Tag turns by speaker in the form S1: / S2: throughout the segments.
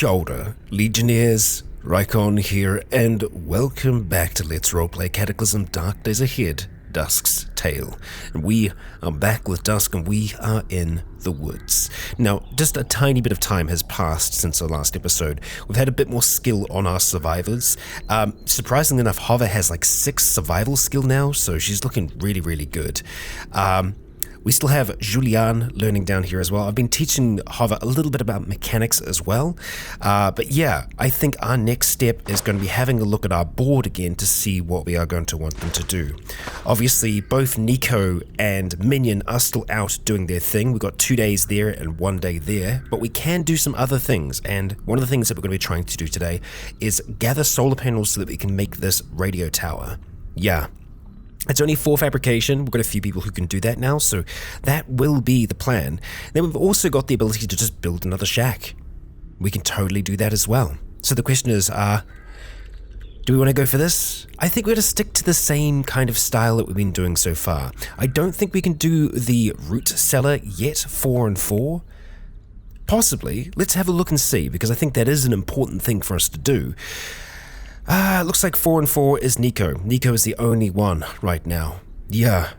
S1: Shoulder, Legionnaires, Rycon here, and welcome back to Let's Roleplay Cataclysm Dark Days Ahead, Dusk's Tale. And we are back with Dusk, and we are in the woods. Now, just a tiny bit of time has passed since our last episode. We've had a bit more skill on our survivors. Surprisingly enough, Hover has like 6 survival skill now, so she's looking really good. We still have Julianne learning down here as well. I've been teaching Hover a little bit about mechanics as well. But yeah, I think our next step is going to be having a look at our board again to see what we are going to want them to do. Obviously, both Nico and Minion are still out doing their thing. We've got 2 days there and 1 day there, but we can do some other things. And one of the things that we're going to be trying to do today is gather solar panels so that we can make this radio tower. Yeah. It's only 4 fabrication. We've got a few people who can do that now, so that will be the plan. Then we've also got the ability to just build another shack. We can totally do that as well. So the question is, do we want to go for this? I think we're going to stick to the same kind of style that we've been doing so far. I don't think we can do the root cellar yet, 4 and 4. Possibly. Let's have a look and see, because I think that is an important thing for us to do. It looks like 4 and 4 is Nico. Nico is the only one right now. Yeah,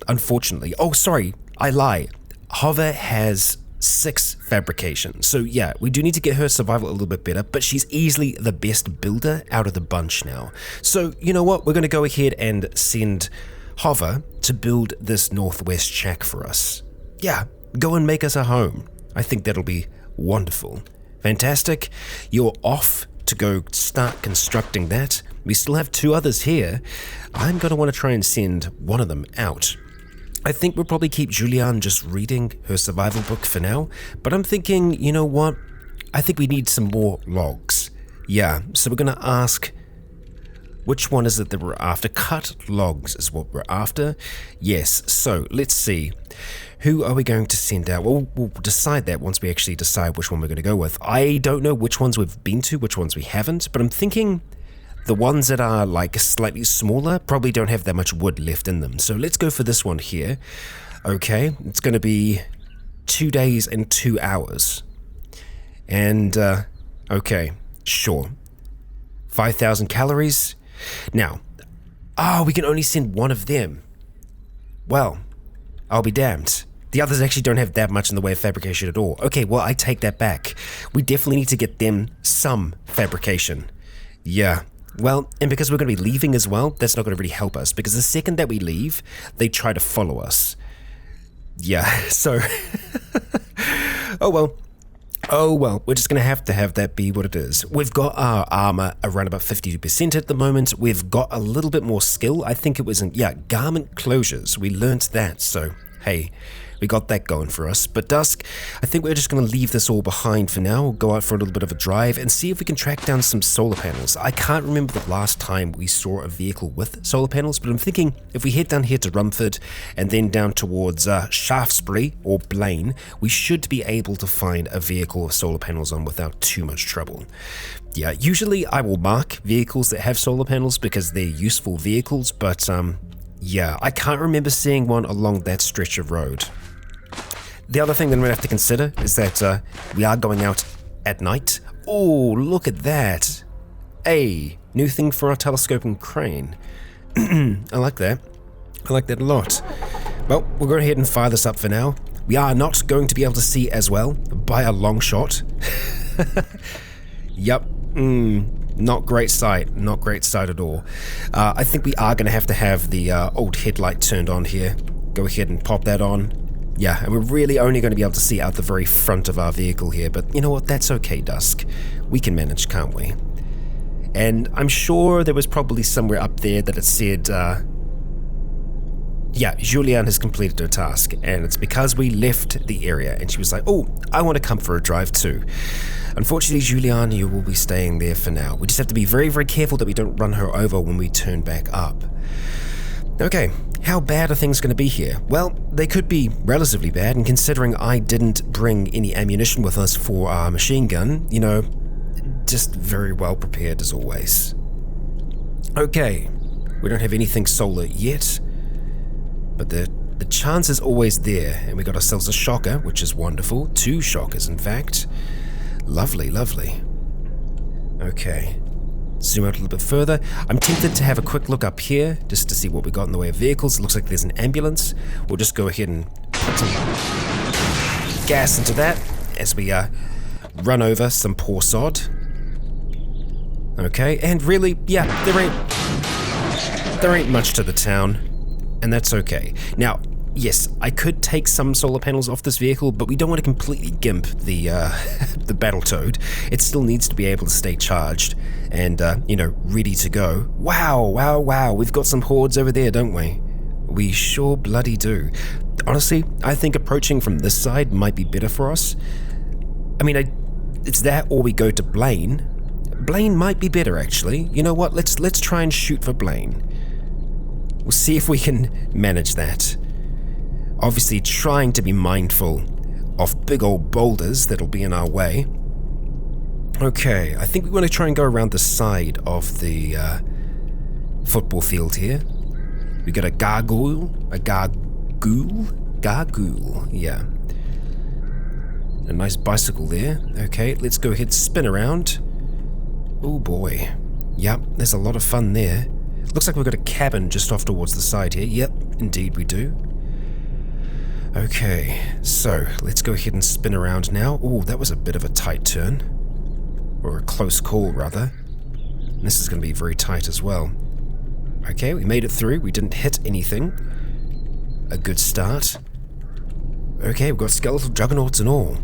S1: unfortunately. Oh, sorry, I lie. Hover has 6 fabrication. So yeah, we do need to get her survival a little bit better, but she's easily the best builder out of the bunch now. So you know what? We're going to go ahead and send Hover to build this northwest shack for us. Yeah, go and make us a home. I think that'll be wonderful. Fantastic. You're off to go start constructing that. We still have 2 others here. I'm going to want to try and send one of them out. I think we'll probably keep Julianne just reading her survival book for now, but I'm thinking, you know what? I think we need some more logs. Yeah, so we're going to ask, which one is it that we're after? Cut logs is what we're after. Yes, so let's see. Who are we going to send out? Well, we'll decide that once we actually decide which one we're going to go with. I don't know which ones we've been to, which ones we haven't, but I'm thinking the ones that are like slightly smaller probably don't have that much wood left in them. So let's go for this one here. Okay, it's going to be 2 days and 2 hours. And, okay, sure. 5,000 calories. Now, we can only send one of them. Well, I'll be damned. The others actually don't have that much in the way of fabrication at all. Okay, well, I take that back. We definitely need to get them some fabrication. Yeah. Well, and because we're going to be leaving as well, that's not going to really help us, because the second that we leave, they try to follow us. Yeah, so... Oh well, we're just going to have that be what it is. We've got our armor around about 52% at the moment. We've got a little bit more skill. I think it was in, garment closures. We learnt that, so hey, we got that going for us. But Dusk, I think we're just going to leave this all behind for now. We'll go out for a little bit of a drive and see if we can track down some solar panels. I can't remember the last time we saw a vehicle with solar panels, but I'm thinking if we head down here to Rumford and then down towards Shaftesbury or Blaine, we should be able to find a vehicle with solar panels on without too much trouble. Yeah, usually I will mark vehicles that have solar panels because they're useful vehicles, but yeah, I can't remember seeing one along that stretch of road. The other thing that I'm going to have to consider is that we are going out at night. Oh, look at that. Hey, new thing for our telescoping crane. I like that. I like that a lot. Well, we'll go ahead and fire this up for now. We are not going to be able to see as well by a long shot. Yep. Not great sight. Not great sight at all. I think we are going to have the old headlight turned on here. Go ahead and pop that on. Yeah, and we're really only going to be able to see out the very front of our vehicle here, but you know what, that's okay, Dusk. We can manage, can't we? And I'm sure there was probably somewhere up there that it said, Julianne has completed her task, and it's because we left the area, and she was like, oh, I want to come for a drive too. Unfortunately, Julianne, you will be staying there for now. We just have to be very, very careful that we don't run her over when we turn back up. Okay, how bad are things going to be here? Well, they could be relatively bad, and considering I didn't bring any ammunition with us for our machine gun, you know, just very well prepared as always. Okay, we don't have anything solar yet, but the chance is always there, and we got ourselves a shocker, which is wonderful. 2 shockers, in fact. Lovely, lovely. Okay. Zoom out a little bit further. I'm tempted to have a quick look up here just to see what we got in the way of vehicles. It looks like there's an ambulance. We'll just go ahead and put some gas into that as we run over some poor sod. Okay, and really, yeah, there ain't much to the town, and that's okay. Now, yes, I could take some solar panels off this vehicle, but we don't want to completely gimp the the Battletoad. It still needs to be able to stay charged and, ready to go. Wow, we've got some hordes over there, don't we? We sure bloody do. Honestly, I think approaching from this side might be better for us. I mean, it's that or we go to Blaine. Blaine might be better, actually. You know what? Let's try and shoot for Blaine. We'll see if we can manage that. Obviously, trying to be mindful of big old boulders that'll be in our way. Okay, I think we want to try and go around the side of the football field here. We got a gargoyle, yeah. A nice bicycle there. Okay, let's go ahead and spin around. Oh boy. Yep, there's a lot of fun there. Looks like we've got a cabin just off towards the side here. Yep, indeed we do. Okay, so let's go ahead and spin around now. Oh, that was a bit of a tight turn. Or a close call, rather. And this is going to be very tight as well. Okay, we made it through. We didn't hit anything. A good start. Okay, we've got skeletal juggernauts and all.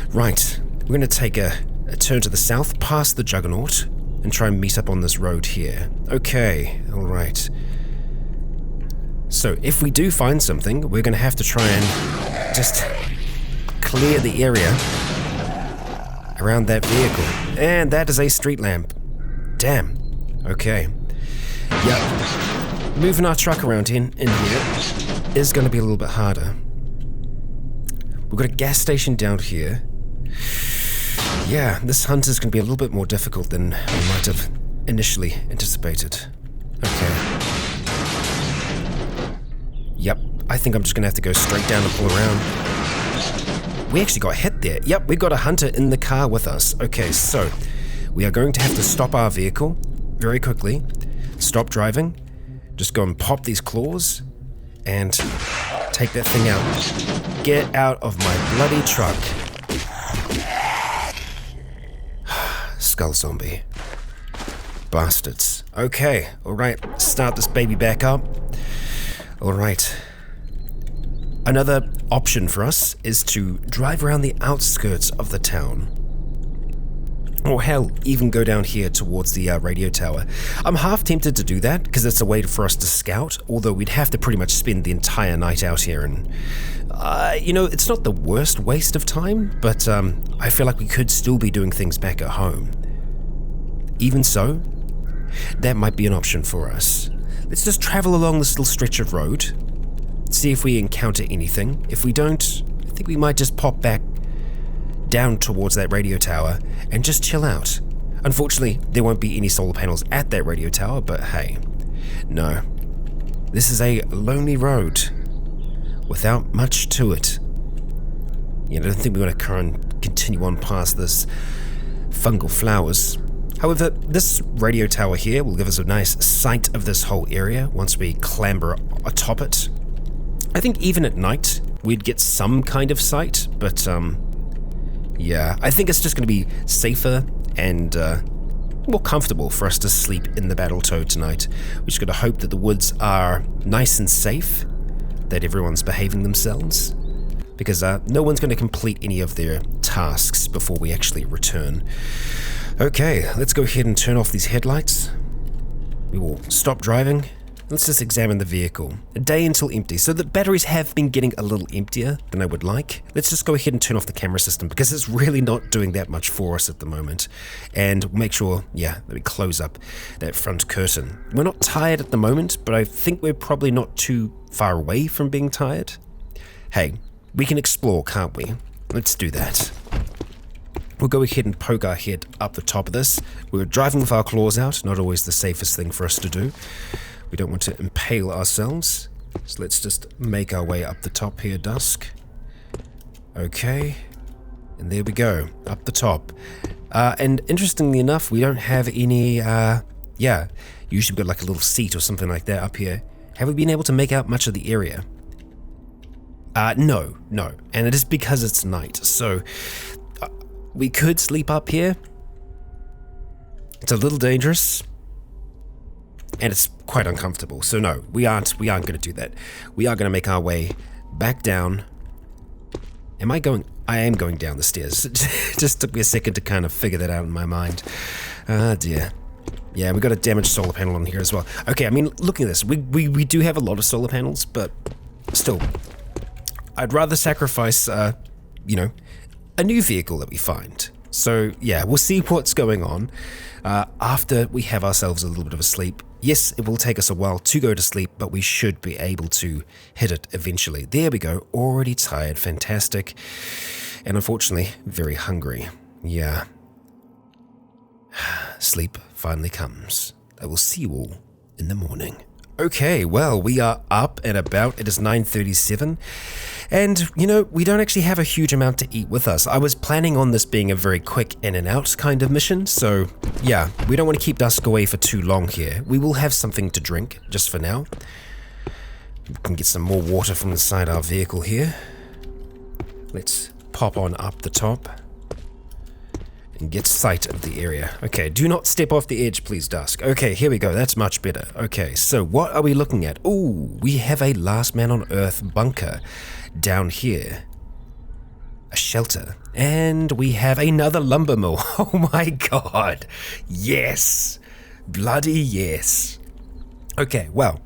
S1: Right, we're going to take a turn to the south, past the juggernaut, and try and meet up on this road here. Okay, alright. So, if we do find something, we're going to have to try and just clear the area around that vehicle. And that is a street lamp. Damn. Okay. Yep. Moving our truck around in here is going to be a little bit harder. We've got a gas station down here. Yeah, this hunt is going to be a little bit more difficult than we might have initially anticipated. Okay. Yep, I think I'm just going to have to go straight down and pull around. We actually got hit there. Yep, we got a hunter in the car with us. Okay, so we are going to have to stop our vehicle very quickly. Stop driving. Just go and pop these claws and take that thing out. Get out of my bloody truck. Skull zombie. Bastards. Okay, alright, start this baby back up. Alright. Another option for us is to drive around the outskirts of the town. Or hell, even go down here towards the radio tower. I'm half tempted to do that, because it's a way for us to scout, although we'd have to pretty much spend the entire night out here, and it's not the worst waste of time, but I feel like we could still be doing things back at home. Even so, that might be an option for us. Let's just travel along this little stretch of road, see if we encounter anything. If we don't, I think we might just pop back down towards that radio tower and just chill out. Unfortunately, there won't be any solar panels at that radio tower, but hey, no. This is a lonely road without much to it. I don't think we want to continue on past this fungal flowers. However, this radio tower here will give us a nice sight of this whole area once we clamber atop it. I think even at night, we'd get some kind of sight, but yeah, I think it's just going to be safer and more comfortable for us to sleep in the Battletoad tonight. We're just going to hope that the woods are nice and safe, that everyone's behaving themselves, because no one's going to complete any of their tasks before we actually return. Okay, let's go ahead and turn off these headlights. We will stop driving. Let's just examine the vehicle. A day until empty. So the batteries have been getting a little emptier than I would like. Let's just go ahead and turn off the camera system because it's really not doing that much for us at the moment. And make sure, that we close up that front curtain. We're not tired at the moment, but I think we're probably not too far away from being tired. Hey, we can explore, can't we? Let's do that. We'll go ahead and poke our head up the top of this. We're driving with our claws out, not always the safest thing for us to do. We don't want to impale ourselves. So let's just make our way up the top here, Dusk. Okay. And there we go, up the top. And interestingly enough, we don't have any, usually we've got like a little seat or something like that up here. Have we been able to make out much of the area? No. And it is because it's night. So we could sleep up here. It's a little dangerous. And it's quite uncomfortable. So no, we aren't going to do that. We are going to make our way back down. I am going down the stairs. It just took me a second to kind of figure that out in my mind. Ah, dear. Yeah, we got a damaged solar panel on here as well. Okay, I mean, looking at this, we do have a lot of solar panels, but still, I'd rather sacrifice, a new vehicle that we find. So, yeah, we'll see what's going on after we have ourselves a little bit of a sleep. Yes, it will take us a while to go to sleep, but we should be able to hit it eventually. There we go, already tired, fantastic. And unfortunately, very hungry. Yeah. Sleep finally comes. I will see you all in the morning. Okay, well, we are up and about. It is 9:37. And, we don't actually have a huge amount to eat with us. I was planning on this being a very quick in and out kind of mission. So, yeah, we don't want to keep Dusk away for too long here. We will have something to drink just for now. We can get some more water from inside our vehicle here. Let's pop on up the top and get sight of the area. Okay, do not step off the edge, please, Dusk. Okay, here we go. That's much better. Okay, so what are we looking at? Ooh, we have a Last Man on Earth bunker down here. A shelter. And we have another lumber mill. Oh my god. Yes. Bloody yes. Okay, well,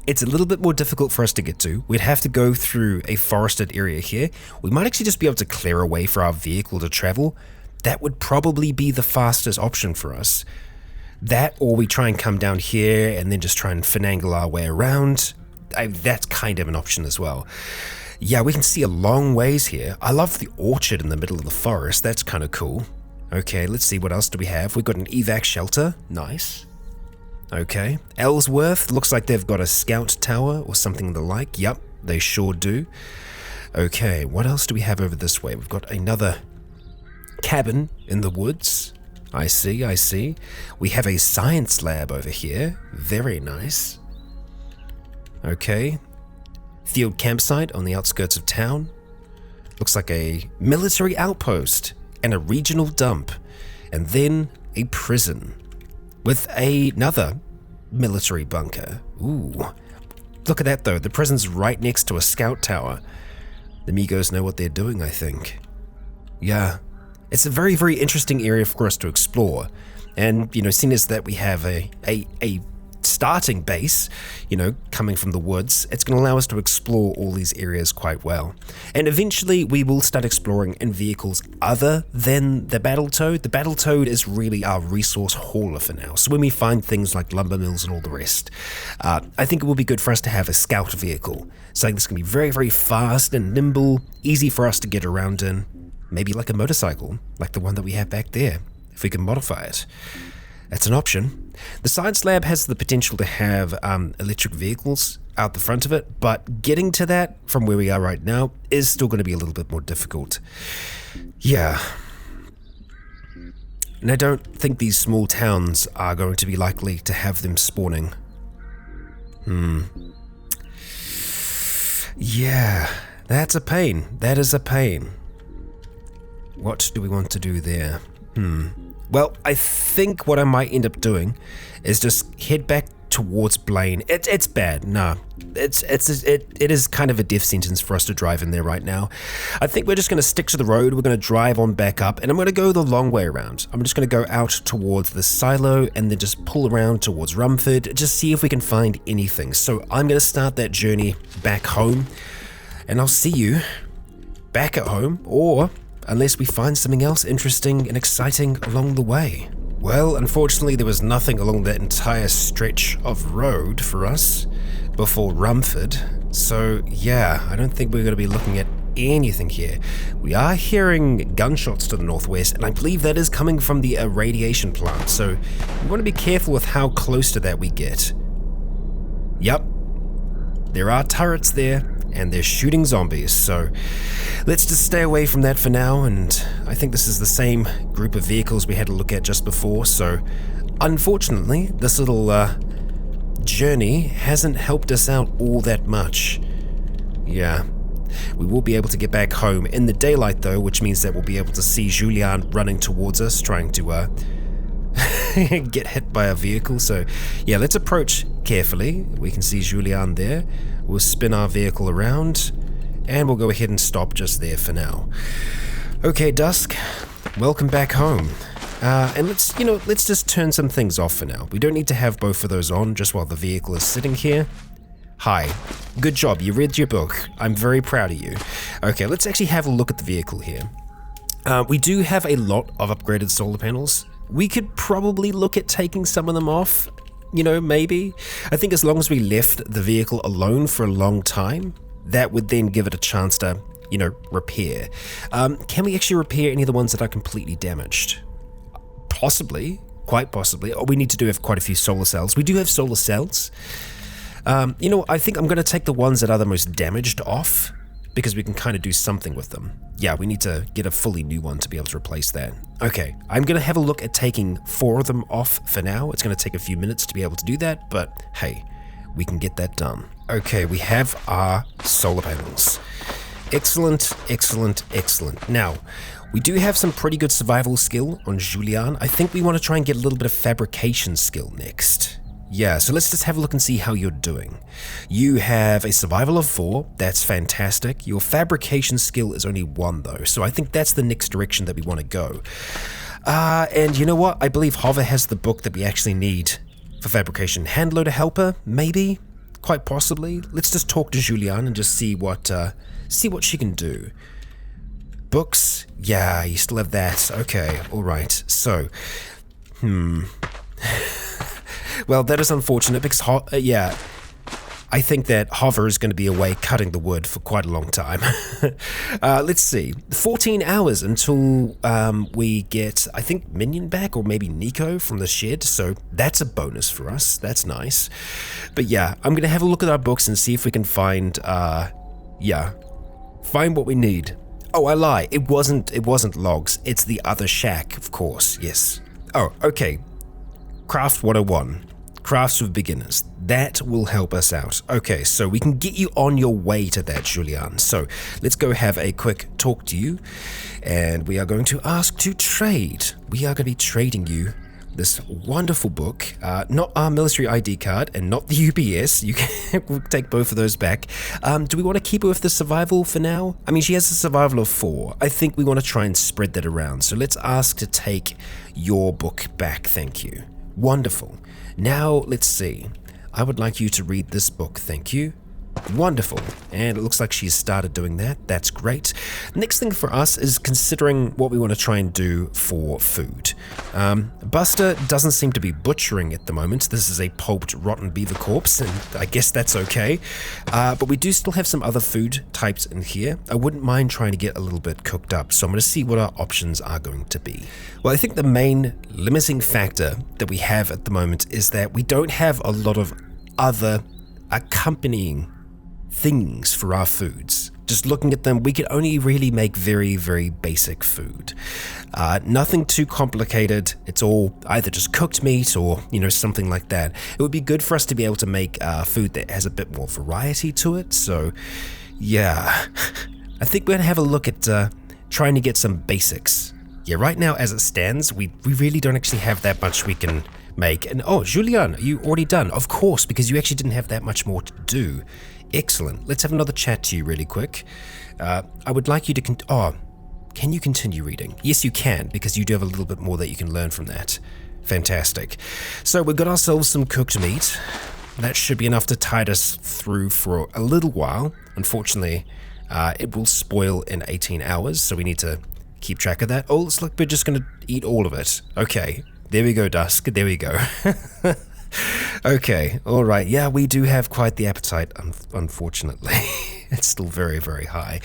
S1: it's a little bit more difficult for us to get to. We'd have to go through a forested area here. We might actually just be able to clear a way for our vehicle to travel. That would probably be the fastest option for us. That, or we try and come down here and then just try and finagle our way around. That's kind of an option as well. Yeah, we can see a long ways here. I love the orchard in the middle of the forest. That's kind of cool. Okay, let's see, what else do we have? We've got an evac shelter. Nice. Okay. Ellsworth, looks like they've got a scout tower or something the like. Yep, they sure do. Okay, what else do we have over this way? We've got another cabin in the woods. I see. We have a science lab over here. Very nice. Okay. Field campsite on the outskirts of town. Looks like a military outpost and a regional dump. And then a prison with another military bunker. Ooh. Look at that though. The prison's right next to a scout tower. The Migos know what they're doing, I think. Yeah. It's a very, very interesting area for us to explore. And, seeing as that we have a starting base, coming from the woods, it's going to allow us to explore all these areas quite well. And eventually we will start exploring in vehicles other than the Battletoad. The Battletoad is really our resource hauler for now. So when we find things like lumber mills and all the rest, I think it will be good for us to have a scout vehicle. Something that's going to be very, very fast and nimble, easy for us to get around in. Maybe like a motorcycle, like the one that we have back there, if we can modify it. That's an option. The science lab has the potential to have electric vehicles out the front of it, but getting to that from where we are right now is still going to be a little bit more difficult. Yeah. And I don't think these small towns are going to be likely to have them spawning. Yeah, that's a pain. That is a pain. What do we want to do there? Well, I think what I might end up doing is just head back towards Blaine. It's bad. No, it is kind of a death sentence for us to drive in there right now. I think we're just going to stick to the road. We're going to drive on back up, and I'm going to go the long way around. I'm just going to go out towards the silo and then just pull around towards Rumford, just see if we can find anything. So I'm going to start that journey back home, and I'll see you back at home, or unless we find something else interesting and exciting along the way. Well, unfortunately, there was nothing along that entire stretch of road for us before Rumford. So, yeah, I don't think we're going to be looking at anything here. We are hearing gunshots to the northwest, and I believe that is coming from the irradiation plant. So, we want to be careful with how close to that we get. Yep, there are turrets there, and they're shooting zombies, so let's just stay away from that for now. And I think this is the same group of vehicles we had to look at just before, so unfortunately this little journey hasn't helped us out all that much. Yeah, we will be able to get back home in the daylight though, which means that we'll be able to see Julian running towards us, trying to get hit by a vehicle. So yeah, let's approach carefully. We can see Julian there. We'll spin our vehicle around and we'll go ahead and stop just there for now. Okay, Dusk, welcome back home. And let's just turn some things off for now. We don't need to have both of those on just while the vehicle is sitting here. Hi, good job, you read your book. I'm very proud of you. Okay, let's actually have a look at the vehicle here. We do have a lot of upgraded solar panels. We could probably look at taking some of them off, maybe. I think as long as we left the vehicle alone for a long time, that would then give it a chance to, repair. Can we actually repair any of the ones that are completely damaged? Possibly, quite possibly. Oh, we need to have quite a few solar cells. We do have solar cells. I think I'm going to take the ones that are the most damaged off, because we can kind of do something with them. Yeah, we need to get a fully new one to be able to replace that. Okay, I'm going to have a look at taking 4 of them off for now. It's going to take a few minutes to be able to do that, but hey, we can get that done. Okay, we have our solar panels. Excellent, excellent, excellent. Now, we do have some pretty good survival skill on Julian. I think we want to try and get a little bit of fabrication skill next. Yeah, so let's just have a look and see how you're doing. You have a survival of 4, that's fantastic. Your fabrication skill is only 1 though, so I think that's the next direction that we want to go. And you know what? I believe Hover has the book that we actually need for fabrication. Handloader Helper, maybe? Quite possibly. Let's just talk to Julian and just see what she can do. Books? Yeah, you still have that. Okay, alright. So, well, that is unfortunate because, I think that Hover is going to be away cutting the wood for quite a long time. Let's see. 14 hours until we get, I think, Minion back or maybe Nico from the shed. So that's a bonus for us. That's nice. But yeah, I'm going to have a look at our books and see if we can find, find what we need. Oh, I lie. It wasn't logs. It's the other shack, of course. Yes. Oh, okay. Craft 101. Crafts for beginners. That will help us out. Okay, so we can get you on your way to that, Julian. So let's go have a quick talk to you. And we are going to ask to trade. We are going to be trading you this wonderful book. Not our military ID card and not the UPS. You can we'll take both of those back. Do we want to keep her with the survival for now? I mean, she has a survival of 4. I think we want to try and spread that around. So let's ask to take your book back. Thank you. Wonderful. Now, let's see. I would like you to read this book, thank you. Wonderful. And it looks like she's started doing that. That's great. Next thing for us is considering what we want to try and do for food. Buster doesn't seem to be butchering at the moment. This is a pulped, rotten beaver corpse, and I guess that's okay. But we do still have some other food types in here. I wouldn't mind trying to get a little bit cooked up, so I'm going to see what our options are going to be. Well, I think the main limiting factor that we have at the moment is that we don't have a lot of other accompanying things for our foods. Just looking at them, we could only really make very, very basic food. Nothing too complicated. It's all either just cooked meat or, something like that. It would be good for us to be able to make food that has a bit more variety to it. So, yeah, I think we're going to have a look at trying to get some basics. Yeah, right now, as it stands, we really don't actually have that much we can make. And oh, Julian, are you already done? Of course, because you actually didn't have that much more to do. Excellent. Let's have another chat to you really quick. I would like you to can you continue reading? Yes, you can, because you do have a little bit more that you can learn from that. Fantastic. So we've got ourselves some cooked meat. That should be enough to tide us through for a little while. Unfortunately, it will spoil in 18 hours, so we need to keep track of that. Oh, looks like we're just going to eat all of it. Okay, there we go, Dusk. There we go. Okay, alright, yeah, we do have quite the appetite, unfortunately. It's still very, very high.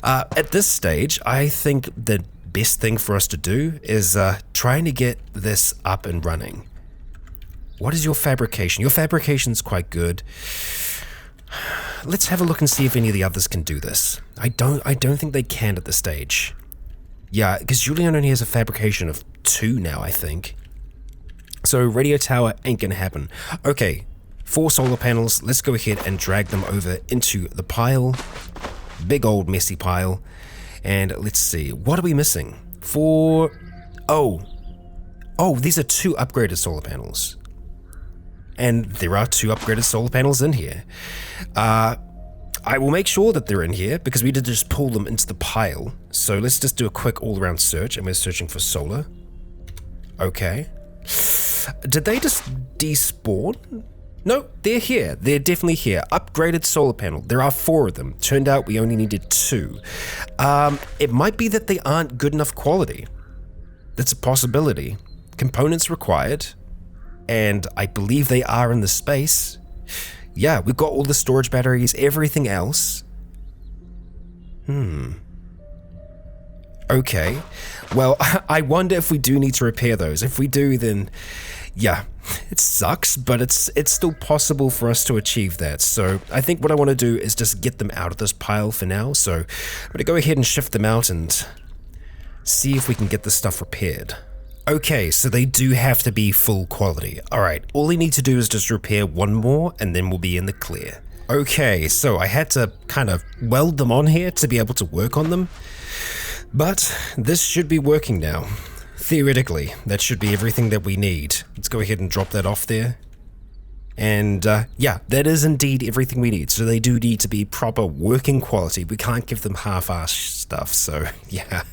S1: At this stage, I think the best thing for us to do is trying to get this up and running. What is your fabrication? Your fabrication's quite good. let's have a look and see if any of the others can do this. I don't think they can at this stage. Yeah, because Julian only has a fabrication of 2 now, I think. So radio tower ain't gonna happen. Okay, 4 solar panels. Let's go ahead and drag them over into the pile. Big old messy pile. And let's see, what are we missing? 4... Oh, these are 2 upgraded solar panels. And there are 2 upgraded solar panels in here. I will make sure that they're in here because we did just pull them into the pile. So let's just do a quick all-around search, and we're searching for solar. Okay. Did they just despawn? No, they're here. They're definitely here. Upgraded solar panel. There are 4 of them. Turned out we only needed 2. It might be that they aren't good enough quality. That's a possibility. Components required. And I believe they are in the space. Yeah, we've got all the storage batteries, everything else. Okay. Well, I wonder if we do need to repair those. If we do, then yeah, it sucks, but it's still possible for us to achieve that. So I think what I want to do is just get them out of this pile for now. So I'm going to go ahead and shift them out and see if we can get this stuff repaired. Okay, so they do have to be full quality. Alright, all we need to do is just repair 1 more and then we'll be in the clear. Okay, so I had to kind of weld them on here to be able to work on them. But this should be working now. Theoretically, that should be everything that we need. Let's go ahead and drop that off there. And yeah, that is indeed everything we need. So they do need to be proper working quality. We can't give them half-assed stuff. So yeah,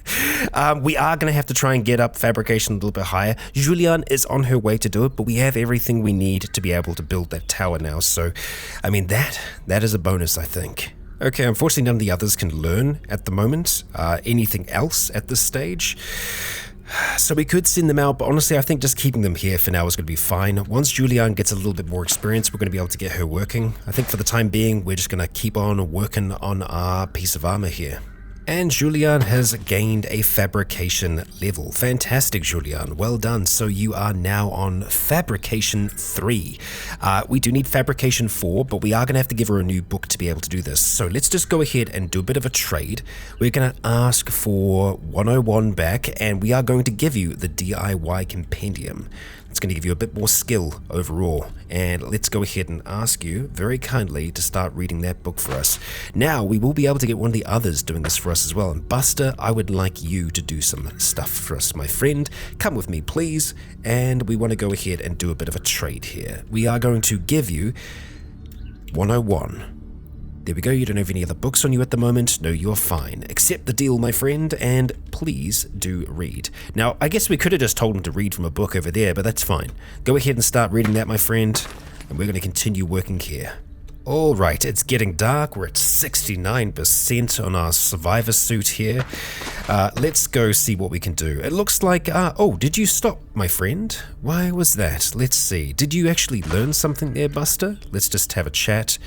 S1: we are going to have to try and get up fabrication a little bit higher. Julian is on her way to do it, but we have everything we need to be able to build that tower now. So, I mean, that is a bonus, I think. Okay, unfortunately, none of the others can learn at the moment. Anything else at this stage. So we could send them out, but honestly, I think just keeping them here for now is going to be fine. Once Julian gets a little bit more experience, we're going to be able to get her working. I think for the time being, we're just going to keep on working on our piece of armor here. And Julian has gained a fabrication level. Fantastic, Julian. Well done. So you are now on fabrication 3. We do need fabrication 4, but we are going to have to give her a new book to be able to do this. So let's just go ahead and do a bit of a trade. We're going to ask for 101 back, and we are going to give you the DIY compendium. It's going to give you a bit more skill overall. And let's go ahead and ask you very kindly to start reading that book for us. Now, we will be able to get one of the others doing this for us as well. And Buster, I would like you to do some stuff for us, my friend. Come with me, please. And we want to go ahead and do a bit of a trade here. We are going to give you 101. There we go, you don't have any other books on you at the moment. No, you're fine. Accept the deal, my friend, and please do read. Now, I guess we could have just told him to read from a book over there, but that's fine. Go ahead and start reading that, my friend, and we're going to continue working here. Alright, it's getting dark. We're at 69% on our survivor suit here. Let's go see what we can do. It looks like... oh, did you stop, my friend? Why was that? Let's see. Did you actually learn something there, Buster? Let's just have a chat.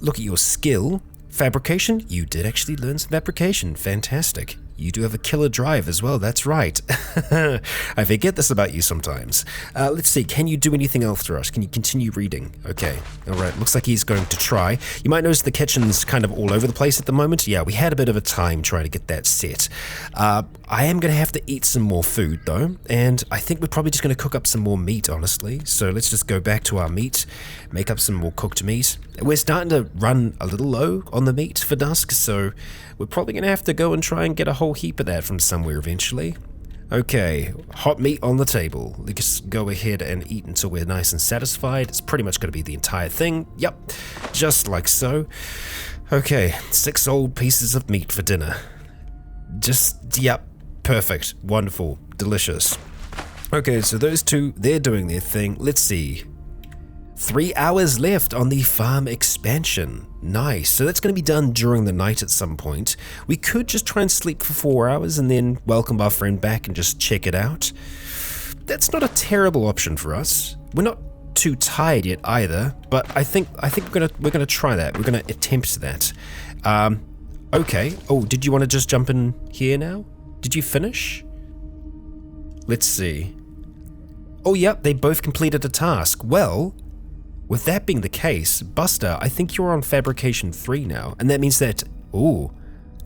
S1: Look at your skill. Fabrication? You did actually learn some fabrication. Fantastic. You do have a killer drive as well, that's right. I forget this about you sometimes. Let's see, can you do anything else for us? Can you continue reading? Okay, alright, looks like he's going to try. You might notice the kitchen's kind of all over the place at the moment. Yeah, we had a bit of a time trying to get that set. I am going to have to eat some more food though, and I think we're probably just going to cook up some more meat, honestly. So let's just go back to our meat, make up some more cooked meat. We're starting to run a little low on the meat for Dusk, so we're probably going to have to go and try and get a whole heap of that from somewhere eventually. Okay, hot meat on the table. Let's go ahead and eat until we're nice and satisfied. It's pretty much going to be the entire thing. Yep, just like so. Okay, 6 old pieces of meat for dinner. Yep, perfect, wonderful, delicious. Okay, so those two, they're doing their thing. Let's see. 3 hours left on the farm expansion. Nice. So that's going to be done during the night at some point. We could just try and sleep for 4 hours and then welcome our friend back and just check it out. That's not a terrible option for us. We're not too tired yet either, but I think we're gonna try that. We're gonna attempt that. Okay. Oh, did you want to just jump in here now? Did you finish? Let's see. Oh, yep, they both completed a task. Well, with that being the case, Buster, I think you're on Fabrication 3 now, and that means that,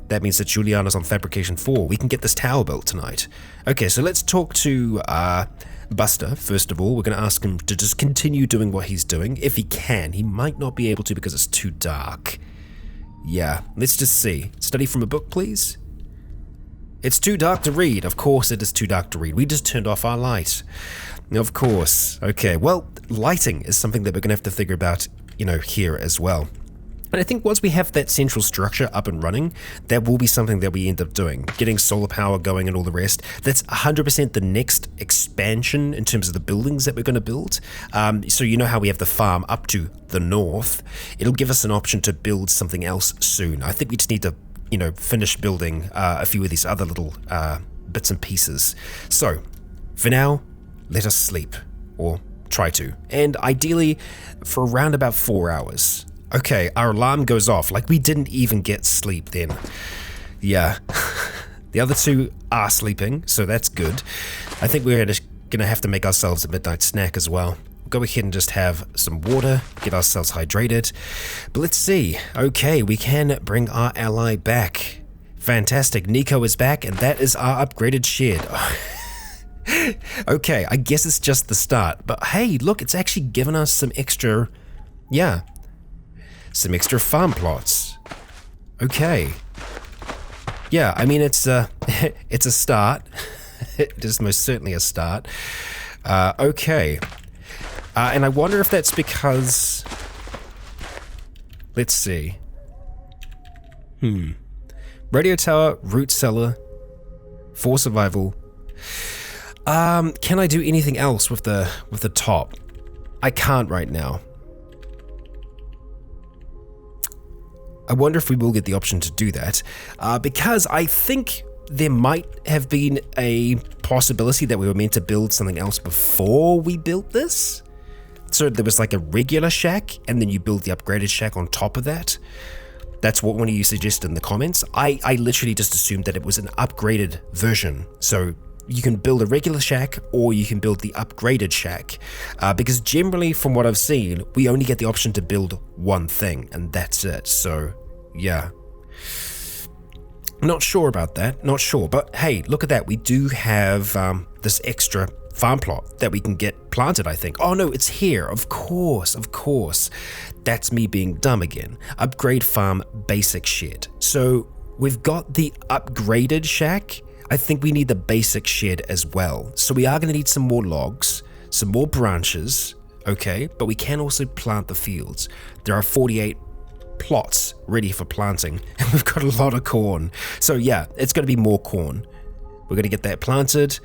S1: that means that Juliana's on Fabrication 4. We can get this tower built tonight. Okay, so let's talk to Buster, first of all. We're going to ask him to just continue doing what he's doing. If he can. He might not be able to because it's too dark. Yeah, let's just see. Study from a book, please. It's too dark to read. Of course it is too dark to read. We just turned off our light. Of course. Okay, well, lighting is something that we're going to have to figure about, here as well. And I think once we have that central structure up and running, that will be something that we end up doing. Getting solar power going and all the rest. That's 100% the next expansion in terms of the buildings that we're going to build. So you know how we have the farm up to the north. It'll give us an option to build something else soon. I think we just need to, finish building a few of these other little bits and pieces. So, for now, let us sleep. Or try to. And ideally, for around about 4 hours. Okay, our alarm goes off, like we didn't even get sleep then. Yeah, the other two are sleeping, so that's good. I think we're gonna have to make ourselves a midnight snack as well. We'll go ahead and just have some water, get ourselves hydrated. But let's see, okay, we can bring our ally back. Fantastic, Nico is back, and that is our upgraded shed. Okay, I guess it's just the start, but hey, look, it's actually given us some extra, some extra farm plots. Okay. Yeah, I mean, it's a start. It is most certainly a start. Okay. And I wonder if that's because... Let's see. Radio tower, root cellar, for survival. Can I do anything else with the top? I can't right now. I wonder if we will get the option to do that, because I think there might have been a possibility that we were meant to build something else before we built this. So there was like a regular shack, and then you build the upgraded shack on top of that. That's what one of you suggested in the comments. I literally just assumed that it was an upgraded version. So you can build a regular shack or you can build the upgraded shack, because generally from what I've seen, we only get the option to build one thing and that's it. So yeah, not sure about that, not sure, but hey, look at that. We do have this extra farm plot that we can get planted, I think. Oh no, it's here, of course. That's me being dumb again. Upgrade farm basic shed. So we've got the upgraded shack. I think we need the basic shed as well. So we are going to need some more logs, some more branches, okay? But we can also plant the fields. There are 48 plots ready for planting, and we've got a lot of corn. So yeah, it's going to be more corn. We're going to get that planted.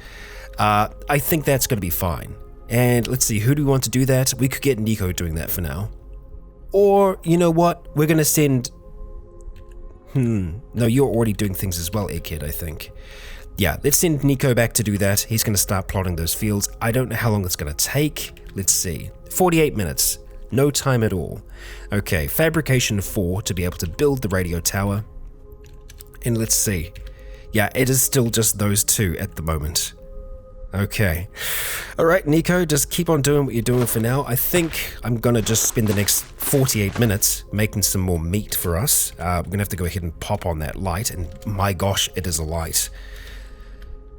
S1: I think that's going to be fine. And let's see, who do we want to do that? We could get Nico doing that for now. Or, you know what? We're going to send... No, you're already doing things as well, Egghead, I think. Yeah, let's send Nico back to do that. He's going to start plotting those fields. I don't know how long it's going to take. Let's see. 48 minutes. No time at all. Okay, Fabrication 4 to be able to build the radio tower. And let's see. Yeah, it is still just those two at the moment. Okay. Alright, Nico, just keep on doing what you're doing for now. I think I'm going to just spend the next 48 minutes making some more meat for us. We're going to have to go ahead and pop on that light, and my gosh, it is a light.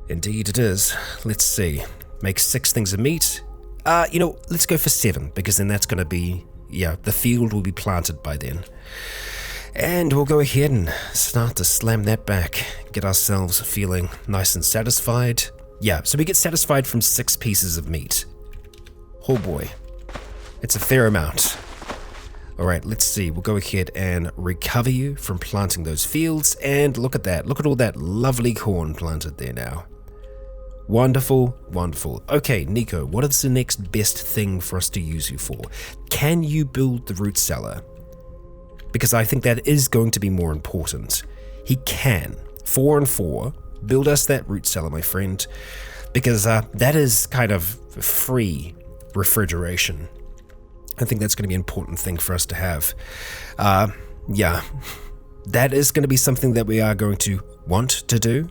S1: Indeed it is. Let's see. Make 6 things of meat. Let's go for 7, because then that's going to be, the field will be planted by then. And we'll go ahead and start to slam that back, get ourselves feeling nice and satisfied. Yeah, so we get satisfied from 6 pieces of meat. Oh boy, it's a fair amount. Alright, let's see, we'll go ahead and recover you from planting those fields, and look at that, look at all that lovely corn planted there now. Wonderful, wonderful. Okay, Nico, what is the next best thing for us to use you for? Can you build the root cellar? Because I think that is going to be more important. He can. 4 and 4. Build us that root cellar, my friend. Because that is kind of free refrigeration. I think that's going to be an important thing for us to have. Yeah. That is going to be something that we are going to want to do.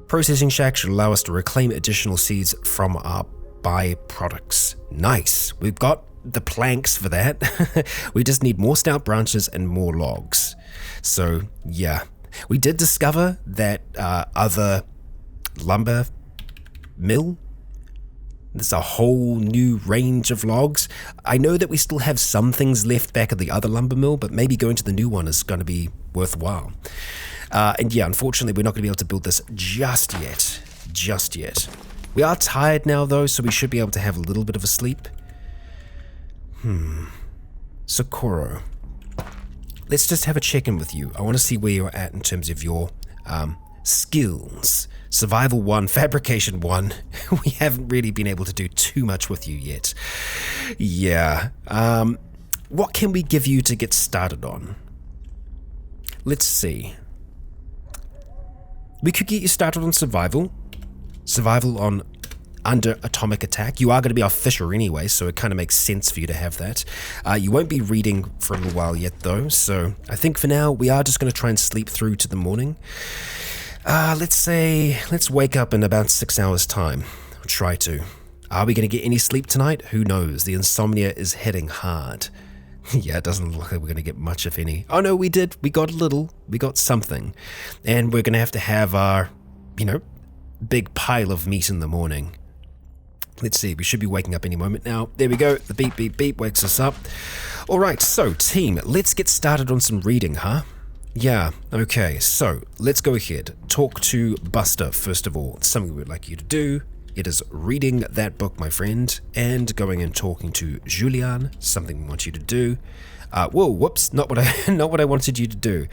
S1: Processing shack should allow us to reclaim additional seeds from our byproducts. Nice. We've got the planks for that. We just need more stout branches and more logs. So yeah, we did discover that other lumber mill. There's a whole new range of logs. I know that we still have some things left back at the other lumber mill, but maybe going to the new one is going to be worthwhile. And yeah, unfortunately, we're not going to be able to build this just yet. We are tired now, though, so we should be able to have a little bit of a sleep. Socorro. Let's just have a check-in with you. I want to see where you're at in terms of your skills. Survival 1, Fabrication 1. We haven't really been able to do too much with you yet. Yeah. What can we give you to get started on? Let's see. We could get you started on survival. Survival on under atomic attack. You are going to be our fisher anyway, so it kind of makes sense for you to have that. You won't be reading for a little while yet, though, so I think for now we are just going to try and sleep through to the morning. Let's wake up in about 6 hours' time. I'll try to. Are we going to get any sleep tonight? Who knows? The insomnia is hitting hard. Yeah, it doesn't look like we're going to get much, if any. Oh no, we did. We got a little. We got something. And we're going to have our, big pile of meat in the morning. Let's see, we should be waking up any moment now. There we go. The beep, beep, beep wakes us up. All right, so team, let's get started on some reading, huh? Yeah, okay, so let's go ahead. Talk to Buster, first of all. It's something we'd like you to do. It is reading that book, my friend, and going and talking to Julian, something we want you to do. Whoa, whoops, not what I wanted you to do.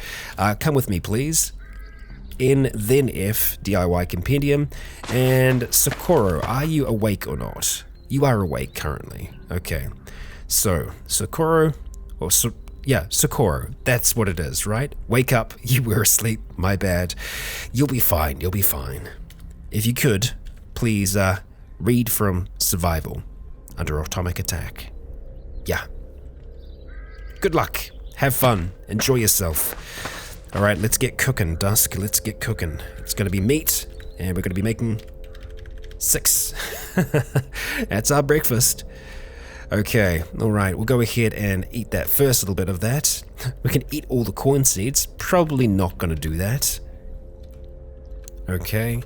S1: Come with me, please. N, then F, DIY Compendium, and Socorro, are you awake or not? You are awake currently. Okay, so Socorro, Socorro, that's what it is, right? Wake up, you were asleep, my bad. You'll be fine. If you could, please read from Survival under Atomic Attack. Yeah. Good luck. Have fun. Enjoy yourself. All right, let's get cooking, Dusk. Let's get cooking. It's going to be meat, and we're going to be making 6. That's our breakfast. Okay, all right, we'll go ahead and eat that first little bit of that. We can eat all the corn seeds. Probably not going to do that. Okay.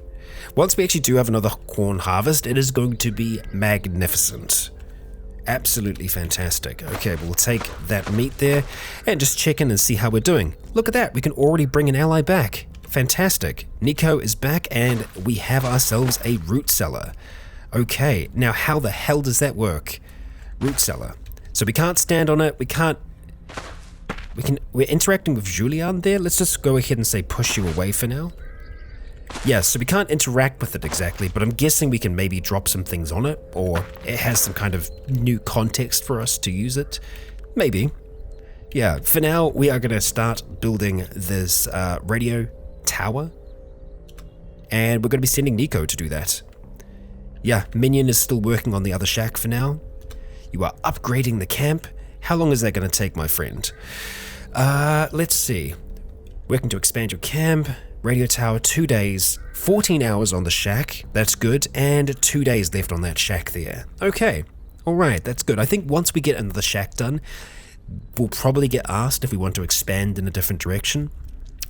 S1: Once we actually do have another corn harvest, it is going to be magnificent. Absolutely fantastic. Okay, we'll take that meat there and just check in and see how we're doing. Look at that, we can already bring an ally back. Fantastic. Nico is back and we have ourselves a root cellar. Okay, now how the hell does that work? Root cellar. So we can't stand on it, we're interacting with Julian there. Let's just go ahead and say push you away for now. Yeah, so we can't interact with it exactly, but I'm guessing we can maybe drop some things on it, or it has some kind of new context for us to use it. Maybe. Yeah, for now, we are going to start building this radio tower, and we're going to be sending Nico to do that. Yeah, Minion is still working on the other shack for now. You are upgrading the camp. How long is that going to take, my friend? Let's see. Working to expand your camp. Radio tower, 2 days, 14 hours on the shack, that's good, and 2 days left on that shack there. Okay, alright, that's good. I think once we get another shack done, we'll probably get asked if we want to expand in a different direction.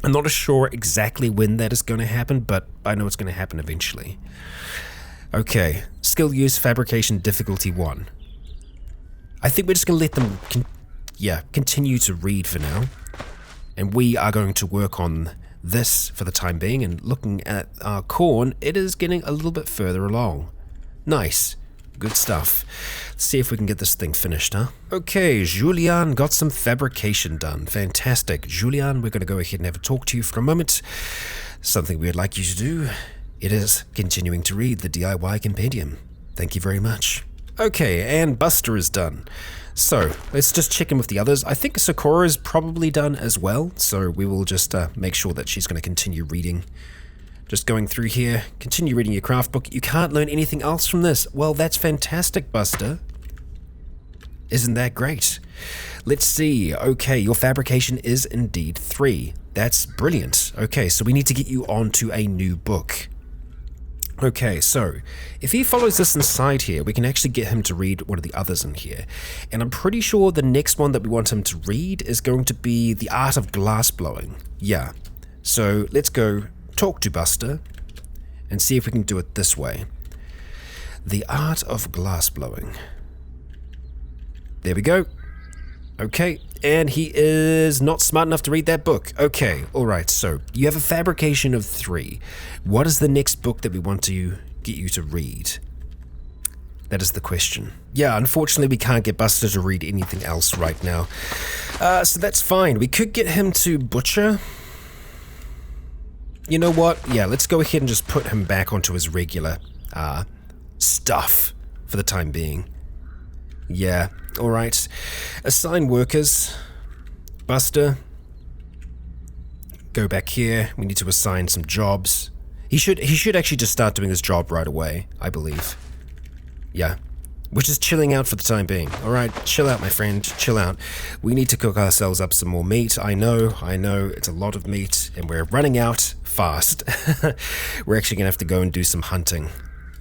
S1: I'm not sure exactly when that is going to happen, but I know it's going to happen eventually. Okay, skill use, fabrication, difficulty 1. I think we're just going to let them continue to read for now, and we are going to work on this for the time being, and looking at our corn, it is getting a little bit further along. Nice. Good stuff. Let's see if we can get this thing finished, huh? Okay, Julian got some fabrication done. Fantastic. Julian, we're going to go ahead and have a talk to you for a moment. Something we'd like you to do, it is continuing to read the DIY Compendium. Thank you very much. Okay, and Buster is done. So, let's just check in with the others. I think Sakura is probably done as well, so we will just make sure that she's going to continue reading. Just going through here, continue reading your craft book. You can't learn anything else from this. Well, that's fantastic, Buster. Isn't that great? Let's see. Okay, your fabrication is indeed 3. That's brilliant. Okay, so we need to get you onto a new book. Okay, so if he follows this inside here, we can actually get him to read one of the others in here. And I'm pretty sure the next one that we want him to read is going to be The Art of Glass Blowing. Yeah, so let's go talk to Buster and see if we can do it this way. The Art of Glass Blowing. There we go. Okay, and he is not smart enough to read that book. Okay, alright, so you have a fabrication of 3. What is the next book that we want to get you to read? That is the question. Yeah, unfortunately we can't get Buster to read anything else right now. So that's fine. We could get him to butcher. You know what? Yeah, let's go ahead and just put him back onto his regular stuff for the time being. Yeah, alright. Assign workers. Buster. Go back here. We need to assign some jobs. He should actually just start doing his job right away, I believe. Yeah. We're just chilling out for the time being. Alright, chill out, my friend. Chill out. We need to cook ourselves up some more meat. I know, it's a lot of meat, and we're running out fast. We're actually gonna have to go and do some hunting.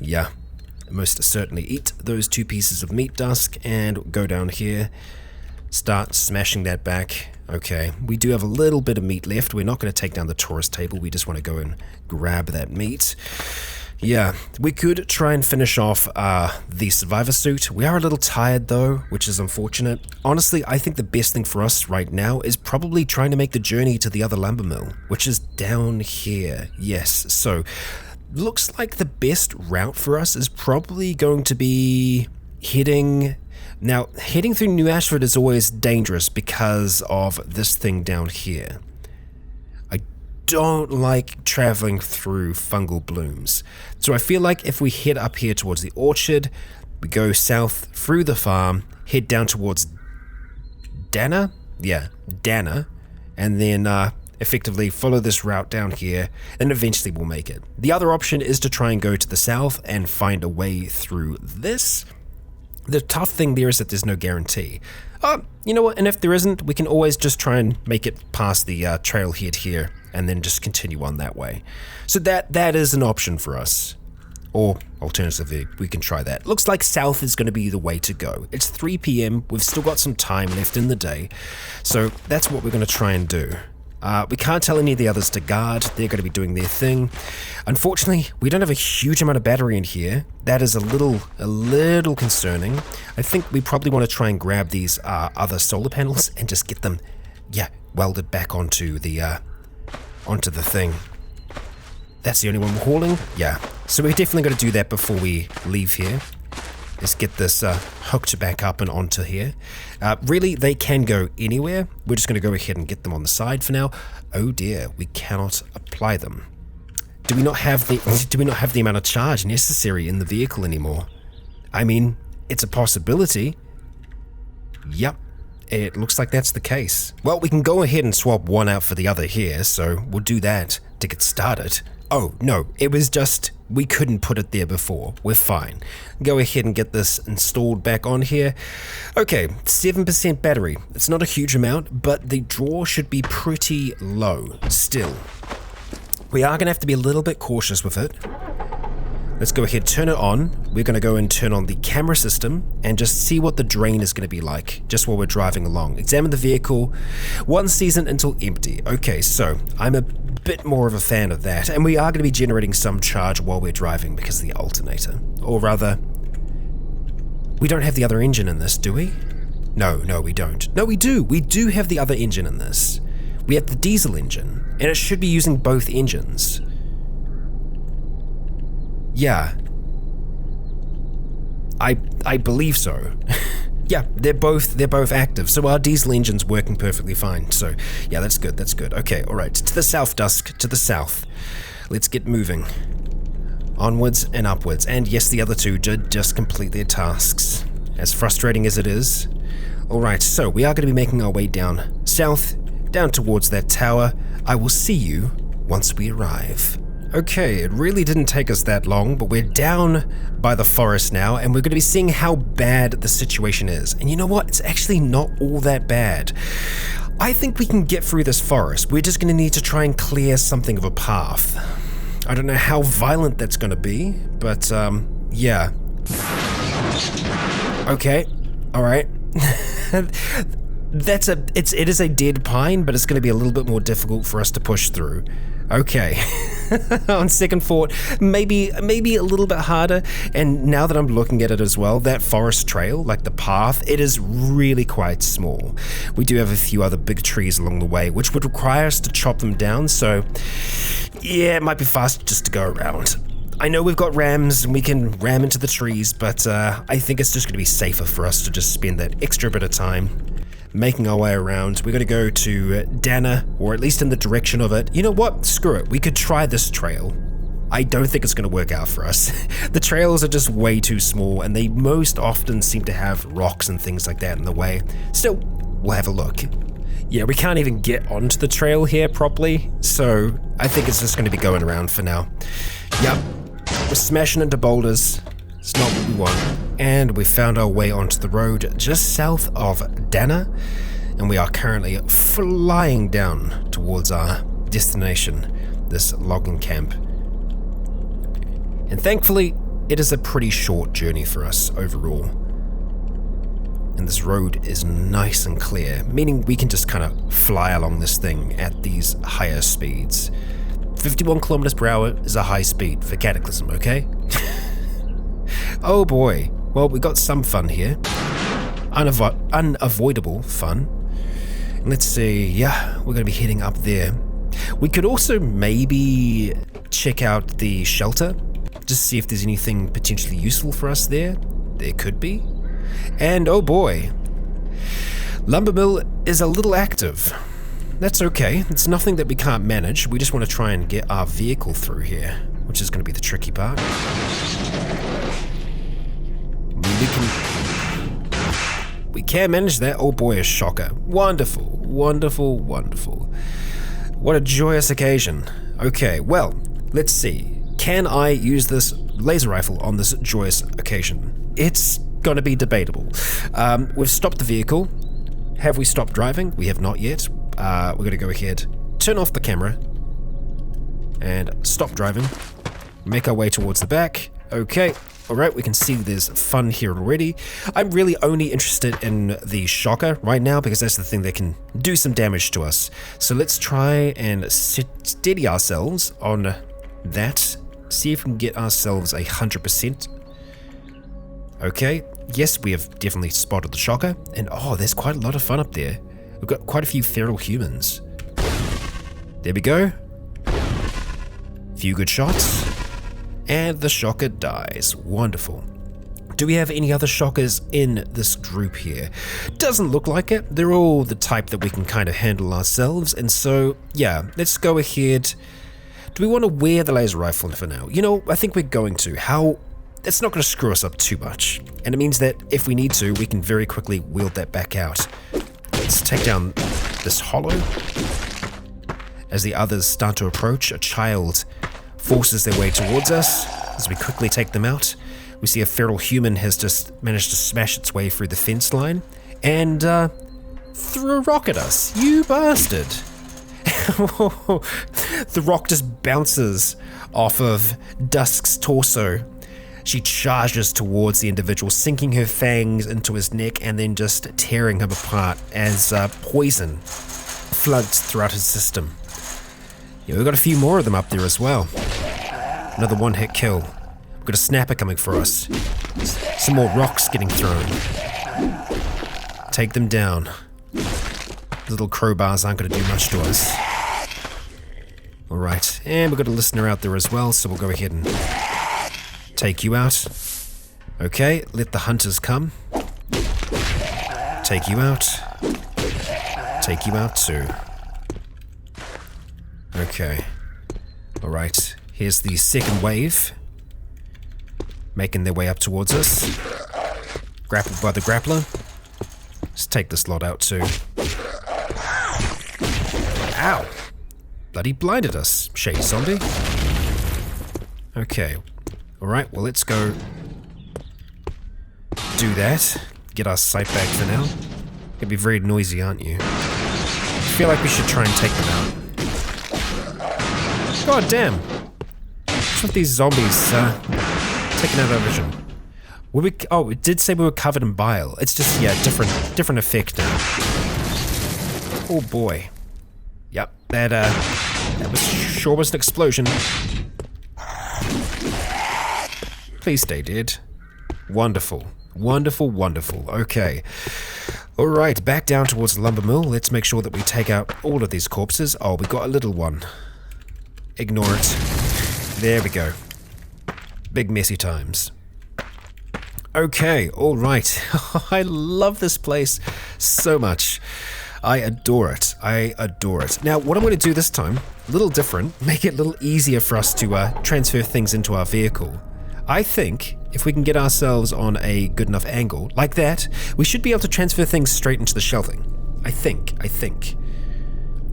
S1: Yeah. Most certainly eat those 2 pieces of meat, Dusk, and go down here, start smashing that back. Okay, we do have a little bit of meat left. We're not going to take down the tourist table, we just want to go and grab that meat. Yeah, we could try and finish off the survivor suit. We are a little tired though, which is unfortunate. Honestly, I think the best thing for us right now is probably trying to make the journey to the other lumber mill, which is down here. Yes, so looks like the best route for us is probably going to be heading through New Ashford is always dangerous because of this thing down here. I don't like traveling through fungal blooms. So I feel like if we head up here towards the orchard, we go south through the farm, head down towards Dana? Yeah, Dana, and then effectively follow this route down here, and eventually we'll make it. The other option is to try and go to the south and find a way through this. The tough thing there is that there's no guarantee. You know what, and if there isn't, we can always just try and make it past the trailhead here, and then just continue on that way. So that is an option for us. Or, alternatively, we can try that. Looks like south is going to be the way to go. It's 3 p.m, we've still got some time left in the day, so that's what we're going to try and do. We can't tell any of the others to guard, they're going to be doing their thing. Unfortunately, we don't have a huge amount of battery in here. That is a little concerning. I think we probably want to try and grab these other solar panels and just get them, welded back onto the thing. That's the only one we're hauling? Yeah. So we're definitely going to do that before we leave here. Let's get this hooked back up and onto here. Really, they can go anywhere. We're just going to go ahead and get them on the side for now. Oh dear, we cannot apply them. Do we not have the amount of charge necessary in the vehicle anymore? I mean, it's a possibility. Yep, it looks like that's the case. Well, we can go ahead and swap one out for the other here, so we'll do that to get started. Oh, no, it was just, we couldn't put it there before. We're fine. Go ahead and get this installed back on here. Okay, 7% battery. It's not a huge amount, but the draw should be pretty low still. We are going to have to be a little bit cautious with it. Let's go ahead, turn it on. We're going to go and turn on the camera system and just see what the drain is going to be like just while we're driving along. Examine the vehicle. 1 season until empty. Okay, so I'm a bit more of a fan of that, and we are going to be generating some charge while we're driving because of the alternator. Or rather, we don't have the other engine in this, do we? No, we don't. No, we do. We do have the other engine in this. We have the diesel engine, and it should be using both engines. Yeah. I believe so. Yeah, they're both active, so our diesel engine's working perfectly fine. So, yeah, that's good. Okay, alright, to the south, Dusk, to the south. Let's get moving. Onwards and upwards. And yes, the other two did just complete their tasks. As frustrating as it is. Alright, so we are going to be making our way down south, down towards that tower. I will see you once we arrive. Okay, it really didn't take us that long, but we're down by the forest now, and we're going to be seeing how bad the situation is. And you know what? It's actually not all that bad. I think we can get through this forest. We're just going to need to try and clear something of a path. I don't know how violent that's going to be, but yeah. Okay, all right. It is a dead pine, but it's going to be a little bit more difficult for us to push through. Okay. On second thought, maybe a little bit harder. And now that I'm looking at it as well, that forest trail, like the path, it is really quite small. We do have a few other big trees along the way, which would require us to chop them down. So yeah, it might be faster just to go around. I know we've got rams and we can ram into the trees, but I think it's just going to be safer for us to just spend that extra bit of time making our way around. We're going to go to Dana, or at least in the direction of it. You know what? Screw it. We could try this trail. I don't think it's going to work out for us. The trails are just way too small, and they most often seem to have rocks and things like that in the way. Still, we'll have a look. Yeah, we can't even get onto the trail here properly, so I think it's just going to be going around for now. Yep, we're smashing into boulders. It's not what we want. And we found our way onto the road just south of Dana, and we are currently flying down towards our destination, this logging camp. And thankfully, it is a pretty short journey for us overall. And this road is nice and clear, meaning we can just kind of fly along this thing at these higher speeds. 51 kilometers per hour is a high speed for Cataclysm, okay? Oh boy, well, we got some fun here. Unavoidable fun. Let's see, yeah, we're going to be heading up there. We could also maybe check out the shelter, just see if there's anything potentially useful for us there. There could be. And oh boy, Lumbermill is a little active. That's okay, it's nothing that we can't manage. We just want to try and get our vehicle through here, which is going to be the tricky part. We can manage that. Oh boy, a shocker. Wonderful, wonderful, wonderful. What a joyous occasion. Okay, well, let's see. Can I use this laser rifle on this joyous occasion? It's going to be debatable. We've stopped the vehicle. Have we stopped driving? We have not yet. We're going to go ahead, turn off the camera, and stop driving. Make our way towards the back. Okay. Alright, we can see there's fun here already. I'm really only interested in the shocker right now because that's the thing that can do some damage to us. So let's try and steady ourselves on that. See if we can get ourselves 100%. Okay, yes, we have definitely spotted the shocker. And oh, there's quite a lot of fun up there. We've got quite a few feral humans. There we go. Few good shots. And the shocker dies. Wonderful. Do we have any other shockers in this group here? Doesn't look like it. They're all the type that we can kind of handle ourselves. And so, yeah, let's go ahead. Do we want to wear the laser rifle for now? You know, I think we're going to. It's not going to screw us up too much. And it means that if we need to, we can very quickly wield that back out. Let's take down this hollow. As the others start to approach, a child forces their way towards us. As we quickly take them out, we see a feral human has just managed to smash its way through the fence line and threw a rock at us. You bastard. The rock just bounces off of Dusk's torso. She charges towards the individual, sinking her fangs into his neck and then just tearing him apart as poison floods throughout his system. Yeah, we've got a few more of them up there as well. Another one-hit kill. We've got a snapper coming for us. Some more rocks getting thrown. Take them down. The little crowbars aren't going to do much to us. Alright, and we've got a listener out there as well, so we'll go ahead and take you out. Okay, let the hunters come. Take you out. Take you out too. Okay. Alright, here's the second wave. Making their way up towards us. Grappled by the grappler. Let's take this lot out too. Ow! Bloody blinded us, shady zombie. Okay. Alright, well let's go do that. Get our sight back for now. Gonna be very noisy, aren't you? I feel like we should try and take them out. God damn. with these zombies taking out our vision? Oh, it did say we were covered in bile. It's just, yeah, different effect now. Oh boy. Yep, that sure was an explosion. Please stay dead. Wonderful. Wonderful, wonderful. Okay. Alright, back down towards the lumber mill. Let's make sure that we take out all of these corpses. Oh, we got a little one. Ignore it. There we go. Big messy times. Okay, alright. I love this place so much. I adore it. I adore it. Now, what I'm going to do this time, a little different, make it a little easier for us to transfer things into our vehicle. I think if we can get ourselves on a good enough angle, like that, we should be able to transfer things straight into the shelving. I think.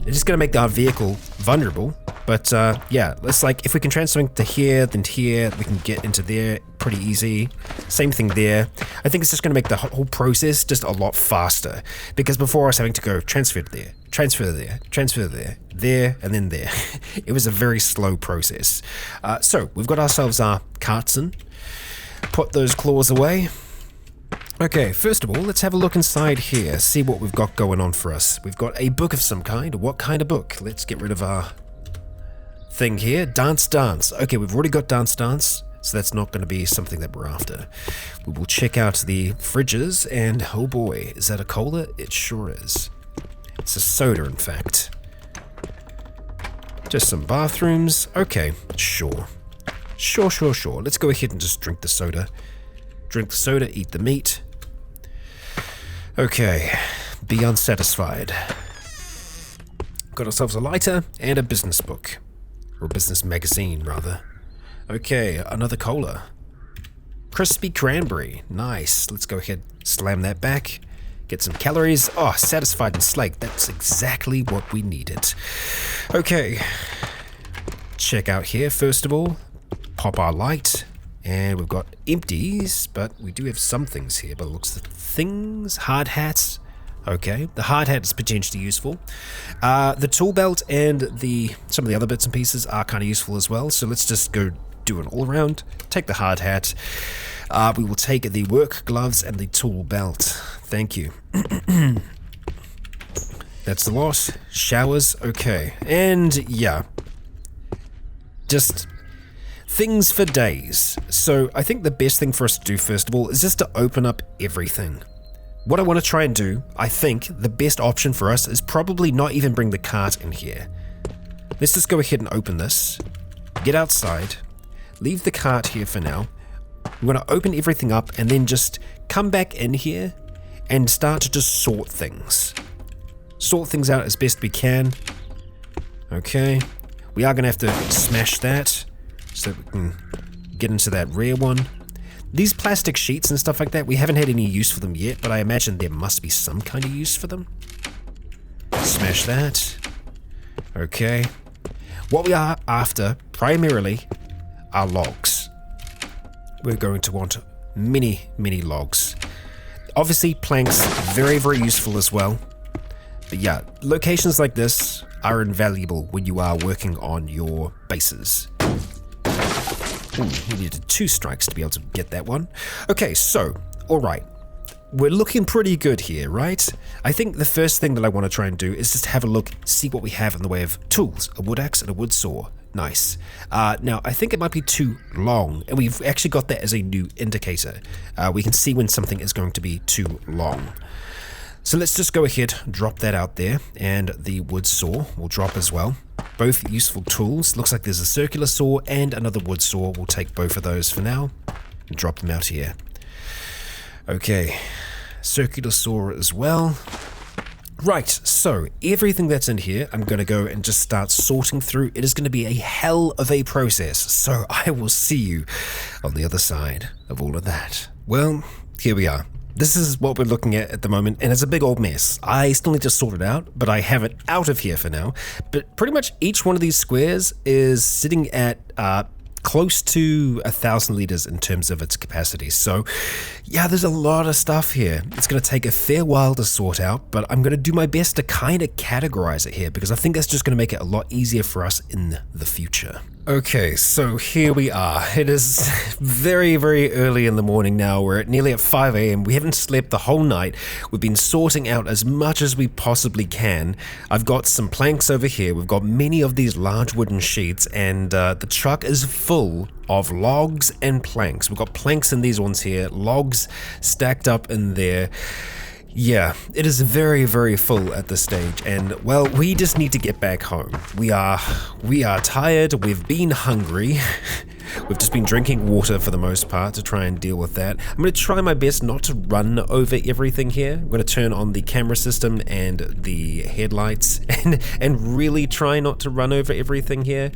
S1: It's just going to make our vehicle vulnerable, but yeah, it's like if we can transfer something to here, then to here, we can get into there pretty easy. Same thing there. I think it's just going to make the whole process just a lot faster, because before I was having to go transfer to there, transfer there, transfer there, there, and then there. It was a very slow process. So we've got ourselves our carts in. Put those claws away. Okay, first of all, let's have a look inside here, see what we've got going on for us. We've got a book of some kind. What kind of book? Let's get rid of our thing here. Dance. Okay, we've already got dance, so that's not going to be something that we're after. We will check out the fridges, and oh boy, is that a cola? It sure is. It's a soda, in fact. Just some bathrooms. Okay, sure. Sure. Let's go ahead and just drink the soda. Drink the soda, eat the meat. Okay, be unsatisfied. Got ourselves a lighter and a business book. Or a business magazine, rather. Okay, another cola. Crispy cranberry. Nice. Let's go ahead, slam that back. Get some calories. Oh, satisfied and slaked. That's exactly what we needed. Okay. Check out here, first of all. Pop our light. And we've got empties, but we do have some things here, but it looks like things. Hard hats. Okay, the hard hat is potentially useful. The tool belt and some of the other bits and pieces are kind of useful as well, so let's just go do an all around. Take the hard hat. We will take the work gloves and the tool belt. Thank you. That's the lot. Showers. Okay, and yeah, just things for days. So I think the best thing for us to do first of all is just to open up everything. What I want to try and do, I think the best option for us is probably not even bring the cart in here. Let's just go ahead and open this, get outside, leave the cart here for now. We're going to open everything up and then just come back in here and start to just sort things. Sort things out as best we can. Okay, we are going to have to smash that so that we can get into that rear one. These plastic sheets and stuff like that, we haven't had any use for them yet, but I imagine there must be some kind of use for them. Smash that. Okay. What we are after, primarily, are logs. We're going to want many logs. Obviously, planks, very useful as well. But yeah, locations like this are invaluable when you are working on your bases. Ooh, we needed 2 strikes to be able to get that one. Okay, so, alright. We're looking pretty good here, right? I think the first thing that I want to try and do is just have a look, see what we have in the way of tools. A wood axe and a wood saw. Nice. Now, I think it might be too long, and we've actually got that as a new indicator. We can see when something is going to be too long. So let's just go ahead, drop that out there, and the wood saw will drop as well. Both useful tools. Looks like there's a circular saw and another wood saw. We'll take both of those for now and drop them out here. Okay, circular saw as well. Right, so everything that's in here, I'm going to go and just start sorting through. It is going to be a hell of a process, so I will see you on the other side of all of that. Well, here we are. This is what we're looking at the moment, and it's a big old mess. I still need to sort it out, but I have it out of here for now. But pretty much each one of these squares is sitting at close to 1,000 liters in terms of its capacity. So yeah, there's a lot of stuff here. It's going to take a fair while to sort out, but I'm going to do my best to kind of categorize it here because I think that's just going to make it a lot easier for us in the future. Okay, so here we are. It is very, very early in the morning now. We're nearly at 5 a.m. We haven't slept the whole night. We've been sorting out as much as we possibly can. I've got some planks over here. We've got many of these large wooden sheets, and the truck is full of logs and planks. We've got planks in these ones here, logs stacked up in there. Yeah, it is very, very full at this stage, and well, we just need to get back home. We are tired, we've been hungry, we've just been drinking water for the most part to try and deal with that. I'm going to try my best not to run over everything here. I'm going to turn on the camera system and the headlights and really try not to run over everything here.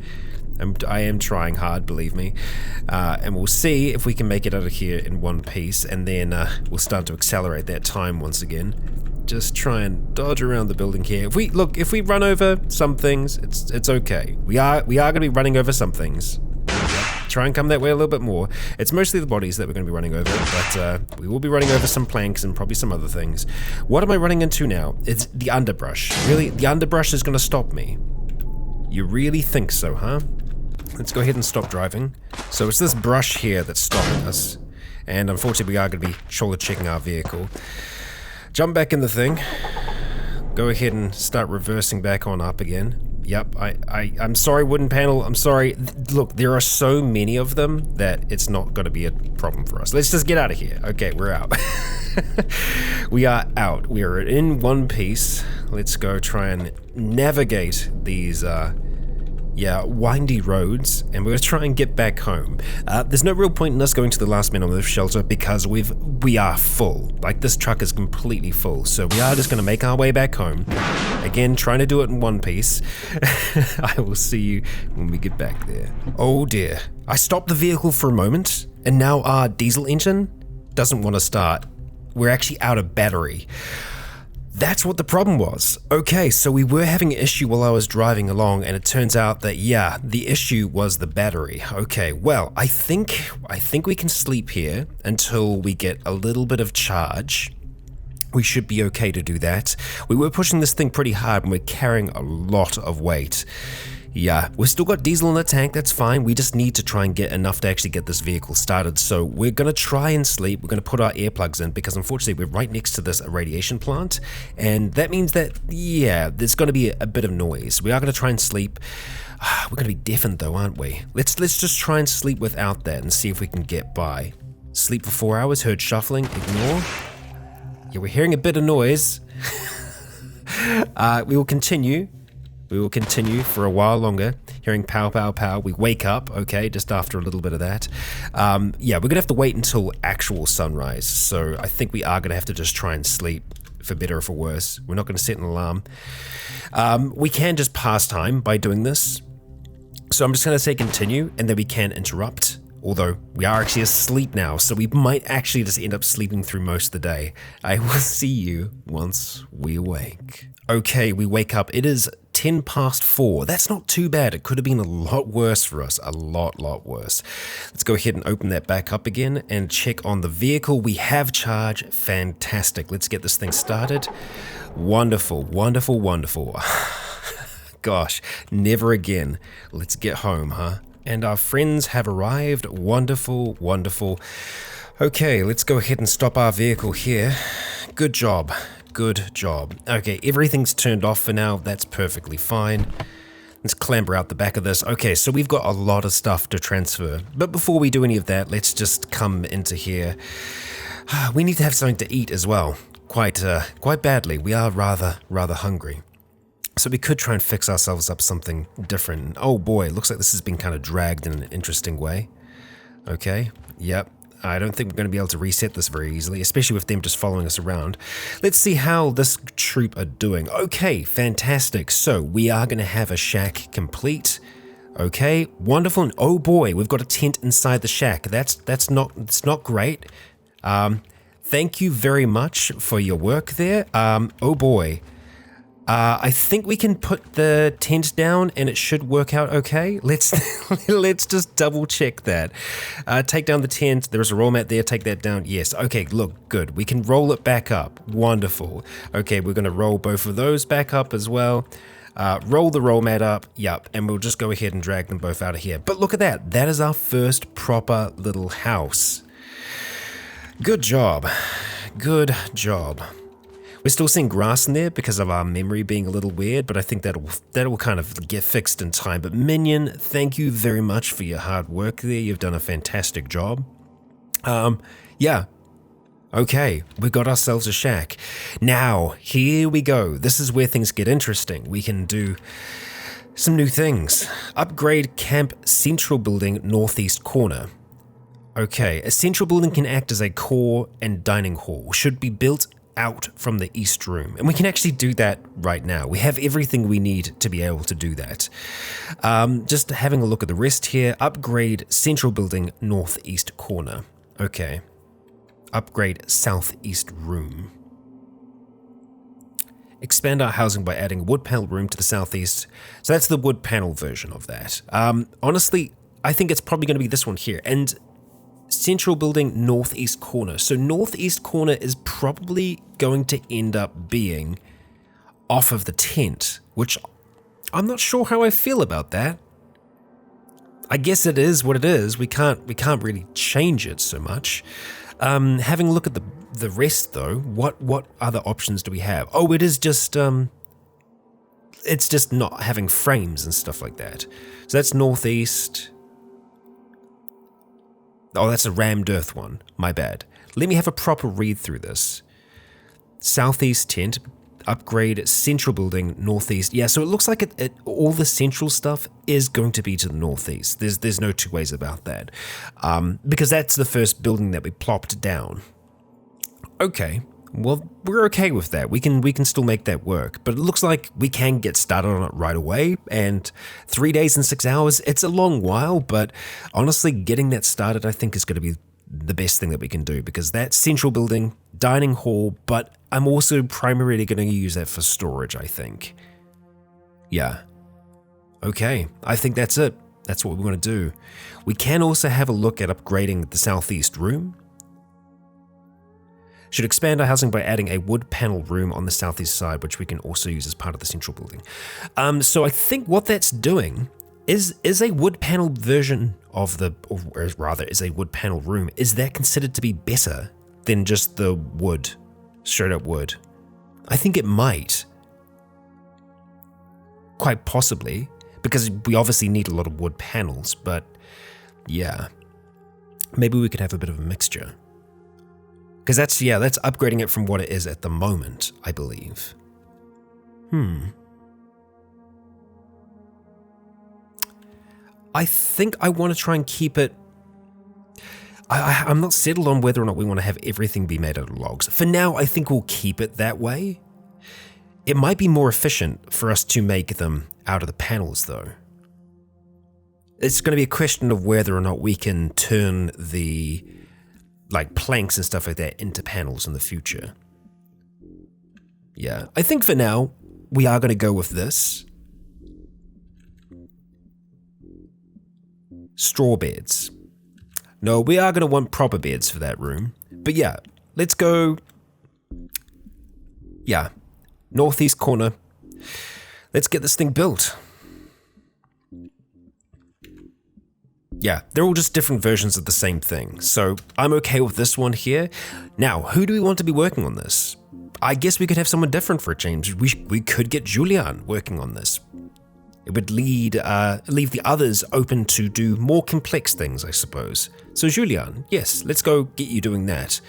S1: I am trying hard, believe me, and we'll see if we can make it out of here in one piece, and then we'll start to accelerate that time once again. Just try and dodge around the building here. If we run over some things, it's okay. We are going to be running over some things. Try and come that way a little bit more. It's mostly the bodies that we're going to be running over, but we will be running over some planks and probably some other things. What am I running into now? It's the underbrush. Really, the underbrush is going to stop me? You really think so, huh? Let's go ahead and stop driving. So it's this brush here that's stopping us. And unfortunately we are going to be shoulder checking our vehicle. Jump back in the thing. Go ahead and start reversing back on up again. Yep, I'm sorry, wooden panel, I'm sorry. Look, there are so many of them that it's not going to be a problem for us. Let's just get out of here. Okay, we're out. We are out. We are in one piece. Let's go try and navigate these windy roads, and we're going to try and get back home. There's no real point in us going to the last man on the shelter because we are full. Like, this truck is completely full, so we are just going to make our way back home. Again, trying to do it in one piece. I will see you when we get back there. Oh dear. I stopped the vehicle for a moment, and now our diesel engine doesn't want to start. We're actually out of battery. That's what the problem was. Okay, so we were having an issue while I was driving along, and it turns out that, yeah, the issue was the battery. Okay, well, I think we can sleep here until we get a little bit of charge. We should be okay to do that. We were pushing this thing pretty hard, and we're carrying a lot of weight. Yeah, we've still got diesel in the tank, that's fine. We just need to try and get enough to actually get this vehicle started. So we're going to try and sleep. We're going to put our earplugs in because unfortunately we're right next to this irradiation plant. And that means that, yeah, there's going to be a bit of noise. We are going to try and sleep. We're going to be deafened though, aren't we? Let's just try and sleep without that and see if we can get by. Sleep for 4 hours, heard shuffling, ignore. Yeah, we're hearing a bit of noise. We will continue. We will continue for a while longer, hearing pow, pow, pow. We wake up, okay, just after a little bit of that. Yeah, we're going to have to wait until actual sunrise, so I think we are going to have to just try and sleep, for better or for worse. We're not going to set an alarm. We can just pass time by doing this, so I'm just going to say continue, and then we can interrupt. Although we are actually asleep now, so we might actually just end up sleeping through most of the day. I will see you once we awake. Okay, we wake up. It is 10 past 4. That's not too bad. It could have been a lot worse for us. A lot worse. Let's go ahead and open that back up again and check on the vehicle. We have charge. Fantastic. Let's get this thing started. Wonderful, wonderful, wonderful. Gosh, never again. Let's get home, huh? And our friends have arrived. Wonderful, wonderful. Okay, let's go ahead and stop our vehicle here. Good job. Good job. Okay, everything's turned off for now. That's perfectly fine. Let's clamber out the back of this. Okay, so we've got a lot of stuff to transfer. But before we do any of that, let's just come into here. We need to have something to eat as well. Quite badly. We are rather hungry. So we could try and fix ourselves up something different. Oh boy, looks like this has been kind of dragged in an interesting way. Okay, yep. I don't think we're going to be able to reset this very easily, especially with them just following us around. Let's see how this troop are doing. Okay, fantastic. So we are going to have a shack complete. Okay, wonderful. And oh boy, we've got a tent inside the shack. It's not great. Thank you very much for your work there. Oh boy. I think we can put the tent down and it should work out okay. Let's just double check that. Take down the tent. There's a roll mat there. Take that down. Yes. Okay. Look, good. We can roll it back up. Wonderful. Okay. We're going to roll both of those back up as well. Roll the roll mat up, yup, and we'll just go ahead and drag them both out of here. But look at that, that is our first proper little house. Good job, good job. We're still seeing grass in there because of our memory being a little weird, but I think that'll kind of get fixed in time. But Minion, thank you very much for your hard work there. You've done a fantastic job. Yeah. Okay, we got ourselves a shack. Now, here we go. This is where things get interesting. We can do some new things. Upgrade camp central building northeast corner. Okay, a central building can act as a core and dining hall. Should be built out from the east room, and we can actually do that right now. We have everything we need to be able to do that. Just having a look at the rest here. Upgrade central building northeast corner. Okay. Upgrade southeast room. Expand our housing by adding a wood panel room to the southeast. So that's the wood panel version of that. Honestly, I think it's probably going to be this one here. And central building northeast corner. So northeast corner is probably going to end up being off of the tent, which I'm not sure how I feel about that. I guess it is what it is. We can't really change it so much. Having a look at the rest though, what other options do we have? Oh, it is just it's just not having frames and stuff like that. So that's northeast. Oh, that's a rammed earth one. My bad. Let me have a proper read through this. Southeast tent, upgrade central building, northeast. Yeah, so it looks like all the central stuff is going to be to the northeast. There's no two ways about that. Because that's the first building that we plopped down. Okay, well, we're okay with that. We can still make that work. But it looks like we can get started on it right away. And 3 days and 6 hours, it's a long while. But honestly, getting that started, I think, is going to be the best thing that we can do. Because that central building, dining hall, but I'm also primarily going to use that for storage, I think. Yeah. Okay, I think that's it. That's what we're going to do. We can also have a look at upgrading the southeast room. Should expand our housing by adding a wood panel room on the southeast side, which we can also use as part of the central building. So I think what that's doing is a wood panel version of or rather is a wood panel room. Is that considered to be better than just the wood, straight up wood? I think it might. Quite possibly, because we obviously need a lot of wood panels, but yeah. Maybe we could have a bit of a mixture. Because that's upgrading it from what it is at the moment, I believe. I think I want to try and keep it... I'm not settled on whether or not we want to have everything be made out of logs. For now, I think we'll keep it that way. It might be more efficient for us to make them out of the panels, though. It's going to be a question of whether or not we can turn the... like planks and stuff like that into panels in the future. Yeah, I think for now, we are going to go with this. Straw beds. No, we are going to want proper beds for that room. But yeah, let's go. Yeah, northeast corner. Let's get this thing built. Yeah, they're all just different versions of the same thing. So I'm okay with this one here. Now, who do we want to be working on this? I guess we could have someone different for a change. We could get Julian working on this. It would leave the others open to do more complex things, I suppose. So Julian, yes, let's go get you doing that.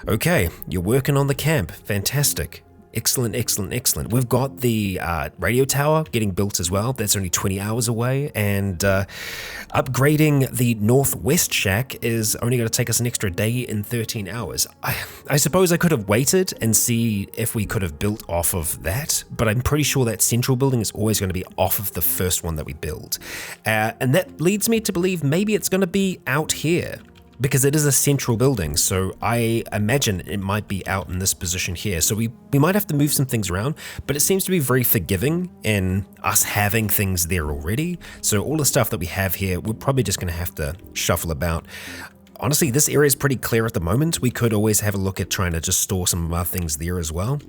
S1: Okay, you're working on the camp. Fantastic. Excellent, excellent, excellent. We've got the radio tower getting built as well. That's only 20 hours away. And upgrading the northwest shack is only going to take us an extra day and 13 hours. I suppose I could have waited and see if we could have built off of that, but I'm pretty sure that central building is always going to be off of the first one that we build. And that leads me to believe maybe it's going to be out here, because it is a central building, so I imagine it might be out in this position here. So we might have to move some things around, but it seems to be very forgiving in us having things there already. So all the stuff that we have here, we're probably just going to have to shuffle about. Honestly, this area is pretty clear at the moment. We could always have a look at trying to just store some of our things there as well.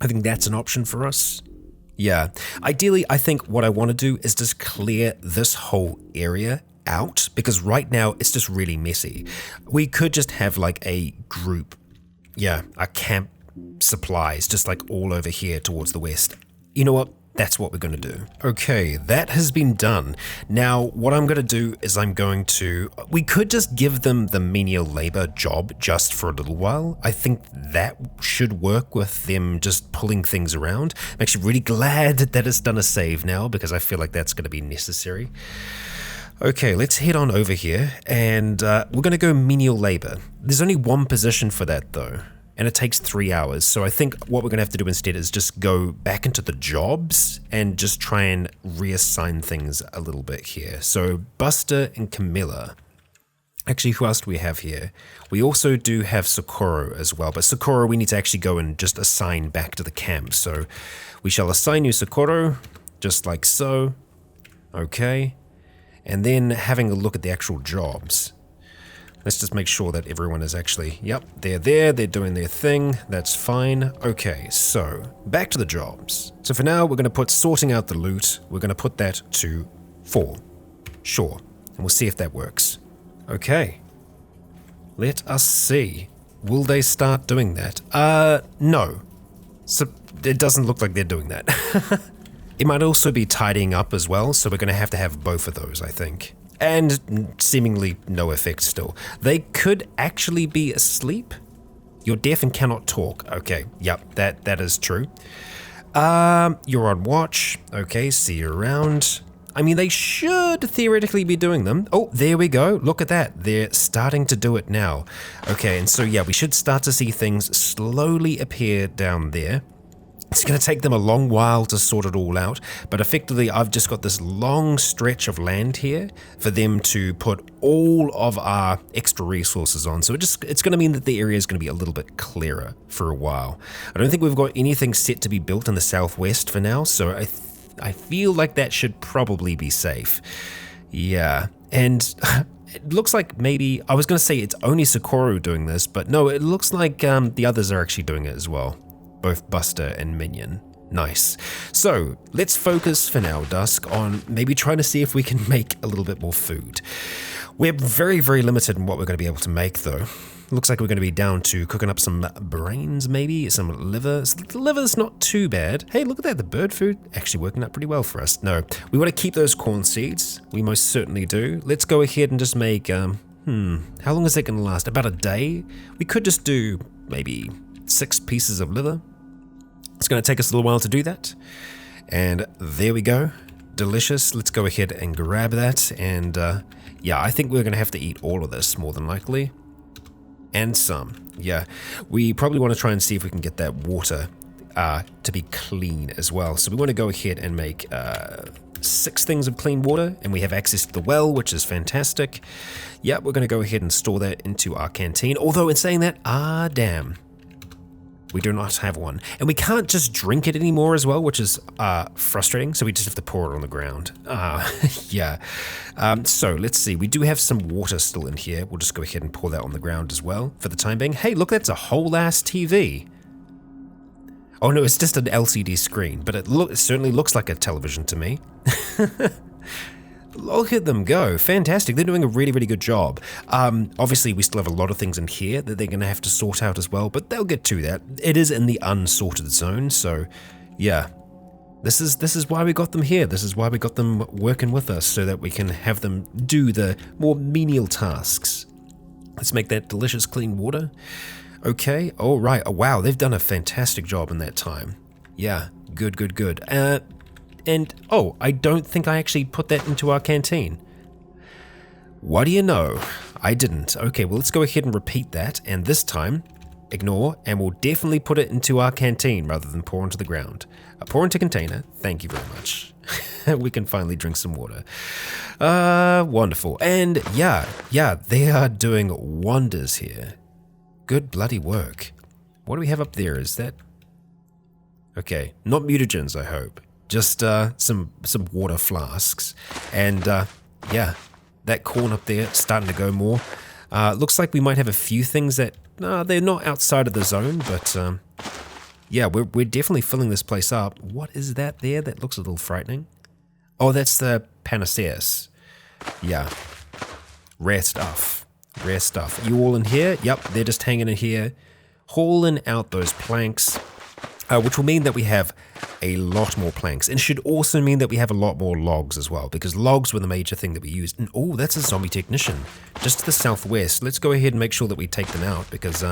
S1: I think that's an option for us. Yeah. Ideally, I think what I want to do is just clear this whole area out, because right now it's just really messy. We could just have like a group, a camp supplies just like all over here towards the west. You know what? That's what we're going to do. Okay, that has been done. Now, what I'm going to do is we could just give them the menial labor job just for a little while. I think that should work with them just pulling things around. I'm actually really glad that it's done a save now, because I feel like that's going to be necessary. Okay, let's head on over here, and we're going to go menial labor. There's only one position for that though, and it takes 3 hours. So I think what we're going to have to do instead is just go back into the jobs and just try and reassign things a little bit here. So Buster and Camilla. Actually, who else do we have here? We also do have Socorro as well, but Socorro we need to actually go and just assign back to the camp. So we shall assign you Socorro, just like so. Okay. And then having a look at the actual jobs. Let's just make sure that everyone is actually, they're there, they're doing their thing, that's fine. Okay, so back to the jobs. So for now, we're going to put sorting out the loot, we're going to put that to 4. Sure, and we'll see if that works. Okay, let us see. Will they start doing that? No. So it doesn't look like they're doing that. It might also be tidying up as well, so we're going to have both of those, I think. And seemingly no effect still. They could actually be asleep. You're deaf and cannot talk. Okay, yep, that is true. You're on watch. Okay, see you around. I mean, they should theoretically be doing them. Oh, there we go. Look at that. They're starting to do it now. Okay, and so we should start to see things slowly appear down there. It's going to take them a long while to sort it all out, but effectively I've just got this long stretch of land here for them to put all of our extra resources on. So it's going to mean that the area is going to be a little bit clearer for a while. I don't think we've got anything set to be built in the southwest for now, so I feel like that should probably be safe. Yeah, and it looks like maybe, I was going to say it's only Socorro doing this, but no, it looks like the others are actually doing it as well. Both Buster and Minion. Nice. So let's focus for now, Dusk, on maybe trying to see if we can make a little bit more food. We're very, very limited in what we're going to be able to make though. Looks like we're going to be down to cooking up some brains maybe, some liver. The liver's not too bad. Hey, look at that, the bird food actually working out pretty well for us. No, we want to keep those corn seeds. We most certainly do. Let's go ahead and just make, how long is that going to last? About a day? We could just do maybe 6 pieces of liver. It's going to take us a little while to do that. And there we go. Delicious. Let's go ahead and grab that. And I think we're going to have to eat all of this more than likely. And some. Yeah. We probably want to try and see if we can get that water to be clean as well. So we want to go ahead and make 6 things of clean water. And we have access to the well, which is fantastic. Yeah, we're going to go ahead and store that into our canteen. Although in saying that, damn. We do not have one. And we can't just drink it anymore as well, which is frustrating. So we just have to pour it on the ground. Yeah. So let's see. We do have some water still in here. We'll just go ahead and pour that on the ground as well for the time being. Hey, look, that's a whole ass TV. Oh no, it's just an LCD screen, but it certainly looks like a television to me. Look at them go. Fantastic. They're doing a really, really good job. Obviously, we still have a lot of things in here that they're going to have to sort out as well, but they'll get to that. It is in the unsorted zone, so yeah. This is why we got them here. This is why we got them working with us, so that we can have them do the more menial tasks. Let's make that delicious clean water. Okay. All right. Oh, wow. They've done a fantastic job in that time. Yeah. Good, good, good. And, I don't think I actually put that into our canteen. What do you know? I didn't. Okay, well, let's go ahead and repeat that. And this time, ignore, and we'll definitely put it into our canteen rather than pour into the ground. Pour into container. Thank you very much. We can finally drink some water. Wonderful. And yeah, they are doing wonders here. Good bloody work. What do we have up there? Is that... Okay, not mutagens, I hope. Just some water flasks. And that corn up there starting to go more. Looks like we might have a few things that they're not outside of the zone, but Yeah, we're definitely filling this place up. What is that there? That looks a little frightening. Oh, that's the Panaceas. Yeah. Rare stuff. Rare stuff. You all in here? Yep, they're just hanging in here, hauling out those planks, which will mean that we have a lot more planks, and should also mean that we have a lot more logs as well, because logs were the major thing that we used. And oh, that's a zombie technician, just to the southwest. Let's go ahead and make sure that we take them out, because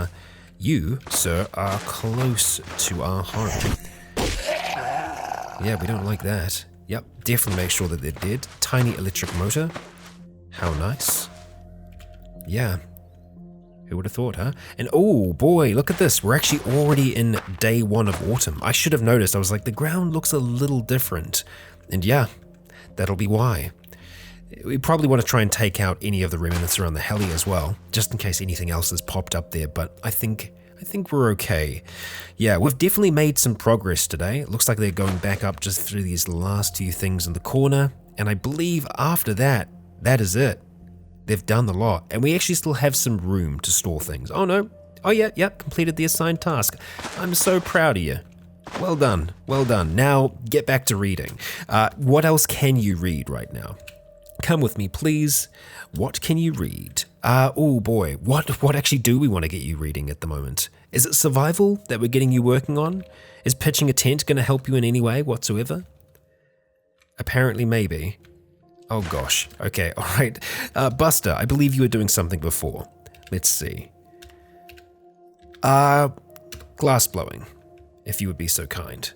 S1: you, sir, are close to our home. Yeah, we don't like that. Yep, definitely make sure that they're dead. Tiny electric motor. How nice. Yeah. Who would have thought, huh? And oh boy, look at this. We're actually already in day 1 of autumn. I should have noticed. I was like, the ground looks a little different. And yeah, that'll be why. We probably want to try and take out any of the remnants around the heli as well, just in case anything else has popped up there, but I think we're okay. Yeah, we've definitely made some progress today. It looks like they're going back up just through these last 2 things in the corner, and I believe after that, that is it. They've done the lot, and we actually still have some room to store things. Oh no. Oh yeah, completed the assigned task. I'm so proud of you. Well done, well done. Now, get back to reading. What else can you read right now? Come with me, please. What can you read? Oh boy, what actually do we want to get you reading at the moment? Is it survival that we're getting you working on? Is pitching a tent going to help you in any way whatsoever? Apparently, maybe. Oh gosh, okay, alright. Buster, I believe you were doing something before. Let's see. Glass blowing, if you would be so kind.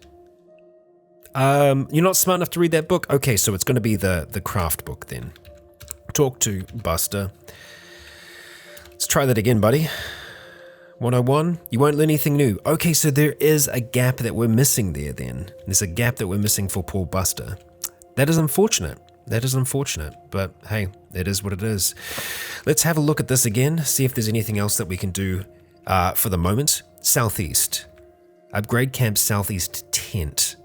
S1: You're not smart enough to read that book? Okay, so it's going to be the craft book then. Talk to Buster. Let's try that again, buddy. 101, you won't learn anything new. Okay, so there is a gap that we're missing there then. There's a gap that we're missing for poor Buster. That is unfortunate. That is unfortunate, but hey, it is what it is. Let's have a look at this again, see if there's anything else that we can do for the moment. Southeast. Upgrade camp southeast tent.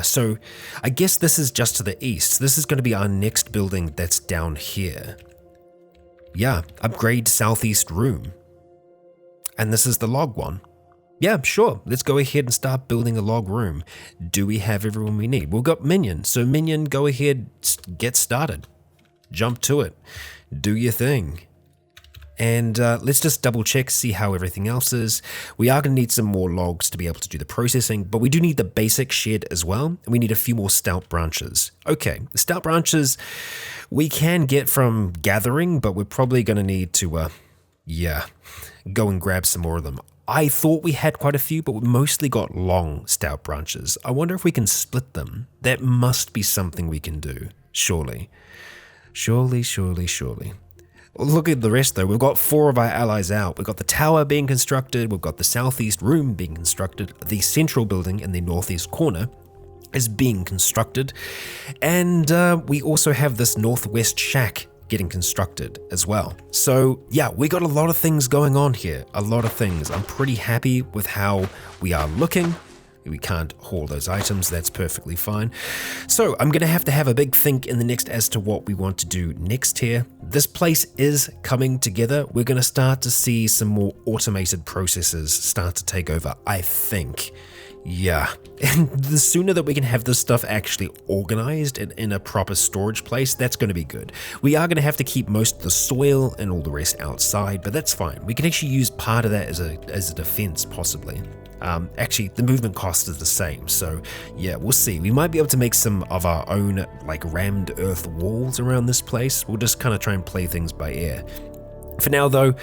S1: So I guess this is just to the east. This is going to be our next building that's down here. Yeah, upgrade southeast room. And this is the log one. Yeah, sure. Let's go ahead and start building a log room. Do we have everyone we need? We've got Minion. So Minion, go ahead, get started. Jump to it. Do your thing. And let's just double check, see how everything else is. We are going to need some more logs to be able to do the processing, but we do need the basic shed as well. And we need a few more stout branches. Okay, the stout branches we can get from gathering, but we're probably going to need to, go and grab some more of them. I thought we had quite a few, but we mostly got long stout branches. I wonder if we can split them. That must be something we can do, surely. Surely. Look at the rest though. We've got 4 of our allies out. We've got the tower being constructed. We've got the southeast room being constructed. The central building in the northeast corner is being constructed. And we also have this northwest shack getting constructed as well. So yeah, we got a lot of things going on here. A lot of things. I'm pretty happy with how we are looking. We can't haul those items, that's perfectly fine. So I'm going to have a big think in the next as to what we want to do next here. This place is coming together. We're going to start to see some more automated processes start to take over, I think. Yeah, and the sooner that we can have this stuff actually organized and in a proper storage place, that's going to be good. We are going to have to keep most of the soil and all the rest outside, but that's fine. We can actually use part of that as a defense, possibly. Actually, the movement cost is the same, so yeah, we'll see. We might be able to make some of our own, like, rammed earth walls around this place. We'll just kind of try and play things by ear. For now, though,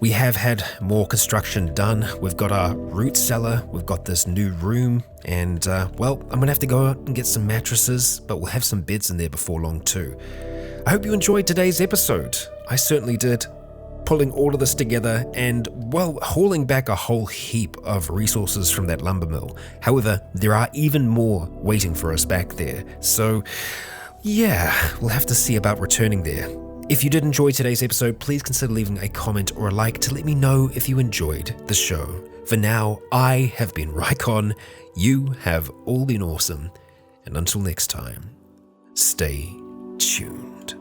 S1: we have had more construction done. We've got our root cellar, we've got this new room, and, well, I'm going to have to go out and get some mattresses, but we'll have some beds in there before long, too. I hope you enjoyed today's episode. I certainly did. Pulling all of this together and, well, hauling back a whole heap of resources from that lumber mill. However, there are even more waiting for us back there. So, yeah, we'll have to see about returning there. If you did enjoy today's episode, please consider leaving a comment or a like to let me know if you enjoyed the show. For now, I have been Rycon, you have all been awesome, and until next time, stay tuned.